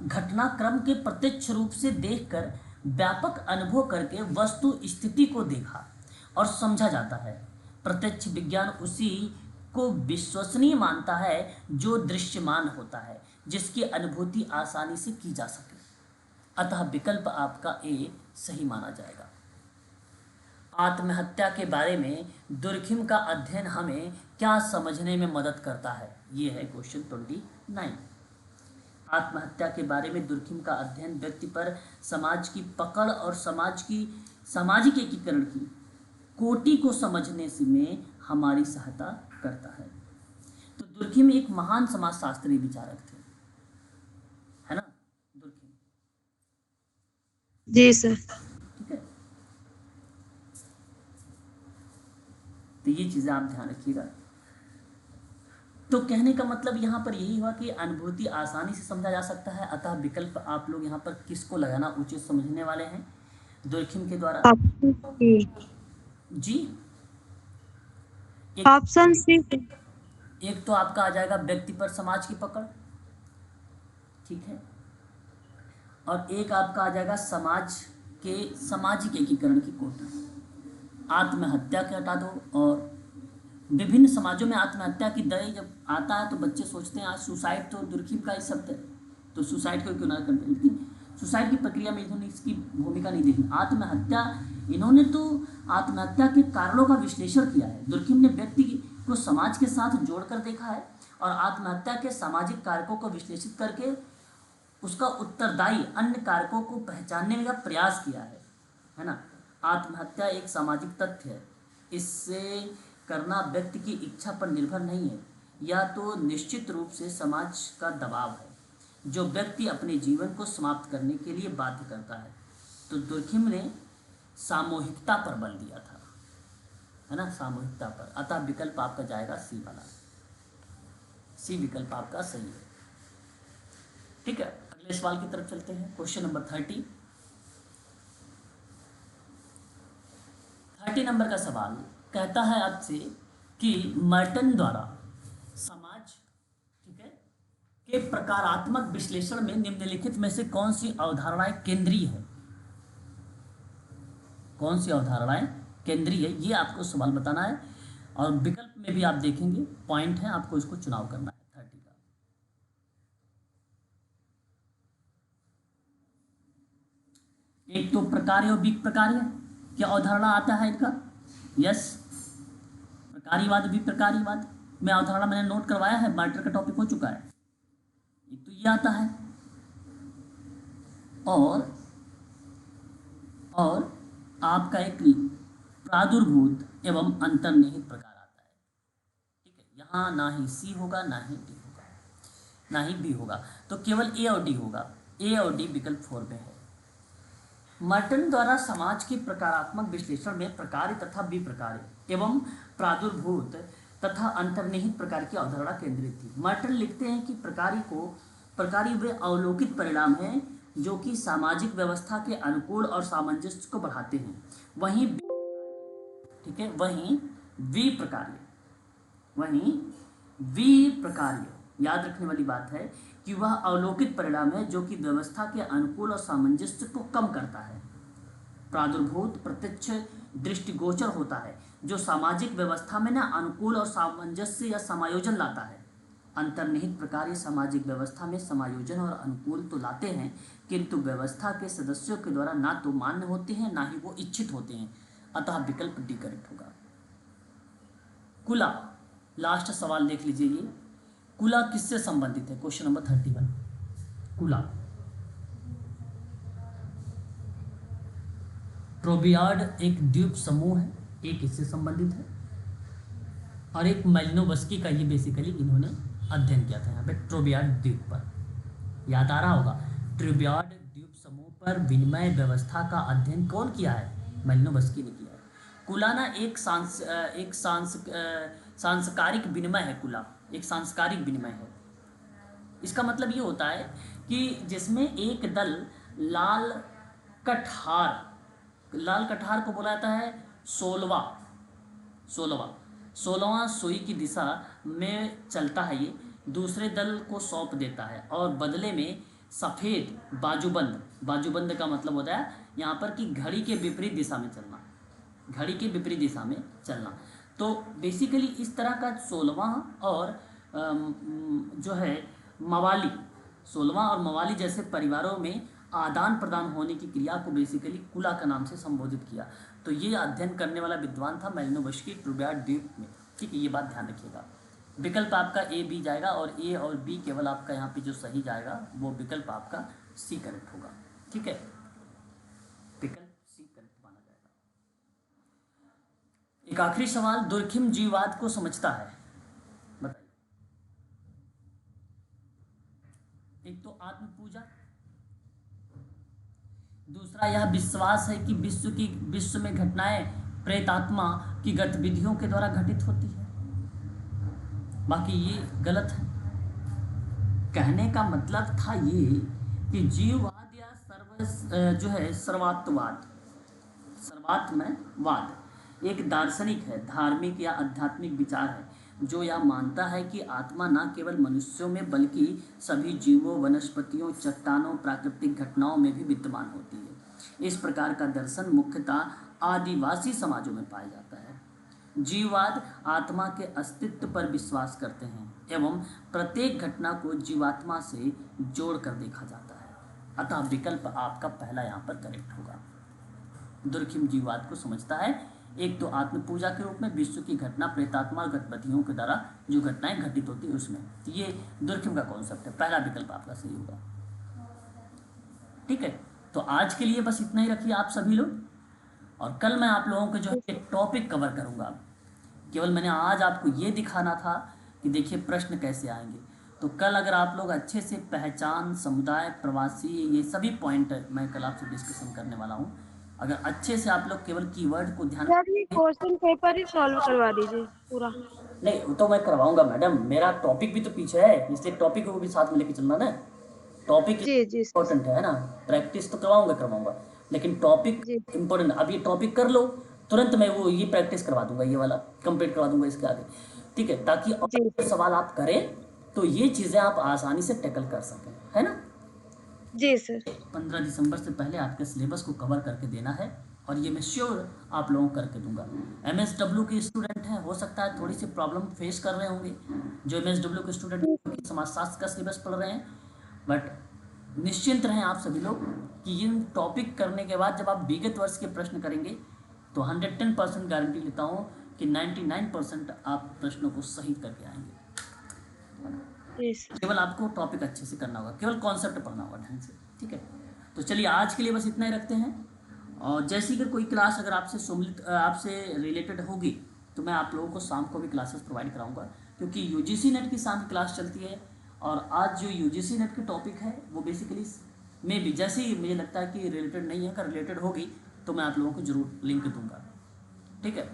घटनाक्रम के प्रत्यक्ष रूप से देखकर व्यापक अनुभव करके वस्तु स्थिति को देखा और समझा जाता है। प्रत्यक्ष विज्ञान उसी को विश्वसनीय मानता है जो दृश्यमान होता है, जिसकी अनुभूति आसानी से की जा सके। अतः विकल्प आपका ए सही माना जाएगा। आत्महत्या के बारे में दुर्खिम का अध्ययन हमें क्या समझने में मदद करता है, ये है क्वेश्चन 29। आत्महत्या के बारे में दुर्खिम का अध्ययन व्यक्ति पर समाज की पकड़ और सामाजिक एकीकरण की कोटि को समझने में हमारी सहायता करता है। तो दुर्खिम एक महान समाजशास्त्री विचारक थे, है ना दुर्खिम। जी सर। ठीक है, तो ये चीज़ें आप ध्यान रखिएगा। तो कहने का मतलब यहाँ पर यही हुआ कि अनुभूति आसानी से समझा जा सकता है। अतः विकल्प आप लोग यहाँ पर किसको लगाना उचित समझने वाले हैं, दुर्खिम के द्वारा। जी ऑप्शन सी। एक तो आपका आ जाएगा व्यक्ति पर समाज की पकड़, ठीक है, और एक आपका आ जाएगा समाज के सामाजिक एकीकरण की कोटा। आत्महत्या के हटा दो। और विभिन्न समाजों में आत्महत्या की दर जब आता है तो बच्चे सोचते हैं आज सुसाइड तो दुर्खिम का ही शब्द है, तो सुसाइड को क्यों ना करते, लेकिन सुसाइड की प्रक्रिया में इन्होंने इसकी भूमिका नहीं देखी। आत्महत्या, इन्होंने तो आत्महत्या के कारणों का विश्लेषण किया है। दुर्खिम ने व्यक्ति को समाज के साथ जोड़कर देखा है और आत्महत्या के सामाजिक कारकों को विश्लेषित करके उसका उत्तरदायी अन्य कारकों को पहचानने का प्रयास किया है ना। आत्महत्या एक सामाजिक तथ्य है, इससे करना व्यक्ति की इच्छा पर निर्भर नहीं है, या तो निश्चित रूप से समाज का दबाव है जो व्यक्ति अपने जीवन को समाप्त करने के लिए बाध्य करता है। तो दुर्खिम ने सामूहिकता पर बल दिया था। है ना, सामूहिकता पर। अतः विकल्प आपका जाएगा सी वाला, सी विकल्प आपका सही है। ठीक है, अगले सवाल की तरफ चलते हैं। क्वेश्चन नंबर 30 नंबर का सवाल कहता है आपसे कि मर्टन द्वारा समाज, ठीक है, के प्रकारात्मक विश्लेषण में निम्नलिखित में से कौन सी अवधारणाएं केंद्रीय है? कौन सी अवधारणाएं केंद्रीय है, ये आपको सवाल बताना है। और विकल्प में भी आप देखेंगे पॉइंट है, आपको इसको चुनाव करना है 30 का। एक तो प्रकार्य और विप्रकार्य, क्या अवधारणा आता है इनका? यस, प्रकारीवाद विप्रकारीवाद में अवधारणा मैंने नोट करवाया है, मार्टर का टॉपिक हो चुका है। एक तो ये आता है, और आपका एक प्रादुर्भूत एवं अंतर्निहित प्रकार आता है। ठीक है, यहाँ ना ही सी होगा, ना ही डी होगा, ना ही बी होगा, तो केवल ए और डी होगा। ए और डी विकल्प 4 में है। मर्टन द्वारा समाज के प्रकारात्मक विश्लेषण में प्रकार्य तथा विप्रकार्य एवं प्रादुर्भूत तथा अंतर्निहित प्रकार की अवधारणा केंद्रित थी। मर्टन लिखते हैं कि प्रकारी वे अवलोकित परिणाम हैं जो कि सामाजिक व्यवस्था के अनुकूल और सामंजस्य को बढ़ाते हैं। वहीं, ठीक है, वहीं विप्रकार्य याद रखने वाली बात है कि वह अवलोकित परिणाम है जो कि व्यवस्था के अनुकूल और सामंजस्य को कम करता है। प्रादुर्भूत प्रत्यक्ष दृष्टिगोचर होता है जो सामाजिक व्यवस्था में ना अनुकूल और सामंजस्य या समायोजन लाता है। अंतर्निहित प्रकार सामाजिक व्यवस्था में समायोजन और अनुकूल तो लाते हैं, किंतु व्यवस्था के सदस्यों के द्वारा ना तो मान्य होते हैं, ना ही वो इच्छित होते हैं। अतः विकल्प डी करेक्ट होगा। कुला, लास्ट सवाल देख लीजिए। ये कुला किससे संबंधित है? Question number 31। कुला ट्रोबियाड एक द्वीप समूह है, एक इससे संबंधित है, और एक मेलिनोवस्की का ये बेसिकली इन्होंने अध्ययन किया था यहाँ पे ट्रोबियाड द्वीप पर। याद आ रहा होगा, ट्रोबियाड द्वीप समूह पर विनिमय व्यवस्था का अध्ययन कौन किया है? मेलिनोवस्की ने किया है। कुला ना एक सांस्कारिक विनिमय है। कुला एक सांस्कारिक विनिमय है। इसका मतलब ये होता है कि जिसमें एक दल लाल कठार को बोला जाता है 16वां सुई की दिशा में चलता है। ये दूसरे दल को सौंप देता है और बदले में सफ़ेद बाजूबंद का मतलब होता है यहाँ पर कि घड़ी के विपरीत दिशा में चलना। तो बेसिकली इस तरह का 16वां और जो है मवाली 16वां और मवाली जैसे परिवारों में आदान प्रदान होने की क्रिया को बेसिकली कुला का नाम से संबोधित किया। तो ये अध्ययन करने वाला विद्वान था मेलिनोवस्की ट्रोबियाड द्वीप में। ठीक है, ये बात ध्यान रखिएगा। विकल्प आपका ए बी जाएगा, और ए और बी केवल आपका यहाँ पे जो सही जाएगा वो विकल्प आपका सी करेक्ट होगा। ठीक है, विकल्प सी करेक्ट माना जाएगा। एक आखिरी सवाल, दुर्खिम जीववाद को समझता है, बताइए। एक तो आत्म पूजा, दूसरा यह विश्वास है कि विश्व में घटनाएं प्रेतात्मा की गतिविधियों के द्वारा घटित होती है। बाकी ये गलत है। कहने का मतलब था ये कि जीववाद या सर्वात्मवाद एक दार्शनिक है, धार्मिक या आध्यात्मिक विचार है जो यह मानता है कि आत्मा न केवल मनुष्यों में बल्कि सभी जीवों, वनस्पतियों, चट्टानों, प्राकृतिक घटनाओं में भी विद्यमान होती है। इस प्रकार का दर्शन मुख्यतः आदिवासी समाजों में पाया जाता है। जीववाद आत्मा के अस्तित्व पर विश्वास करते हैं एवं प्रत्येक घटना को जीवात्मा से जोड़कर देखा जाता है। अतः विकल्प आपका पहला यहाँ पर करेक्ट होगा। दुर्खिम जीववाद को समझता है, एक तो आत्म पूजा के रूप में विश्व की घटना प्रेतात्मा गतिविधियों के द्वारा जो घटनाएं घटित होती है उसमें, ये दुर्खिम का कॉन्सेप्ट है। पहला विकल्प आपका सही होगा। ठीक है, तो आज के लिए बस इतना ही रखिए आप सभी लोग, और कल मैं आप लोगों को जो है एक टॉपिक कवर करूंगा। केवल मैंने आज आपको ये दिखाना था कि देखिए प्रश्न कैसे आएंगे। तो कल अगर आप लोग अच्छे से पहचान, समुदाय, प्रवासी, ये सभी पॉइंट मैं कल आपसे डिस्कशन करने वाला हूँ। अगर अच्छे से आप लोग केवल कीवर्ड को ध्यान सर ये क्वेश्चन पेपर ही सॉल्व करवा दीजिए पूरा। नहीं, वो तो मैं करवाऊंगा मैडम, मेरा टॉपिक भी तो पीछे है, इसलिए टॉपिक को भी साथ में लेके चलना ना। टॉपिक जी जी सर। इम्पोर्टेंट है ना, प्रैक्टिस तो करवाऊंगा, लेकिन टॉपिक जी इम्पोर्टेंट। अब ये टॉपिक कर लो, तुरंत मैं वो ये प्रैक्टिस करवा दूंगा, ये वाला कंप्लीट करवा दूंगा इसके आगे, ठीक है, ताकि और जी सवाल आप करें तो ये चीज़ें आप आसानी से टैकल कर सकें, है ना। जी सर। 15 दिसंबर से पहले आपके सिलेबस को कवर करके देना है, और ये मैं श्योर आप लोगों को करके दूंगा। MSW के स्टूडेंट हैं, हो सकता है थोड़ी सी प्रॉब्लम फेस कर रहे होंगे, जो MSW के स्टूडेंट समाजशास्त्र का सिलेबस पढ़ रहे हैं, बट निश्चिंत रहें आप सभी लोग कि इन टॉपिक करने के बाद जब आप विगत वर्ष के प्रश्न करेंगे तो 110% गारंटी लेता हूँ कि 99% आप प्रश्नों को सही करके आएंगे। जी सर। केवल आपको टॉपिक अच्छे से करना होगा, केवल कॉन्सेप्ट पढ़ना होगा ढंग से, ठीक है। तो चलिए आज के लिए बस इतना ही रखते हैं, और जैसी अगर कोई क्लास अगर आपसे रिलेटेड होगी तो मैं आप लोगों को शाम को भी क्लासेस प्रोवाइड कराऊंगा, क्योंकि UGC नेट की शाम की क्लास चलती है, और आज जो UGC नेट की टॉपिक है वो बेसिकली मे भी, जैसे ही मुझे लगता है कि रिलेटेड नहीं है, अगर रिलेटेड होगी तो मैं आप लोगों को जरूर लिंक दूंगा, ठीक है।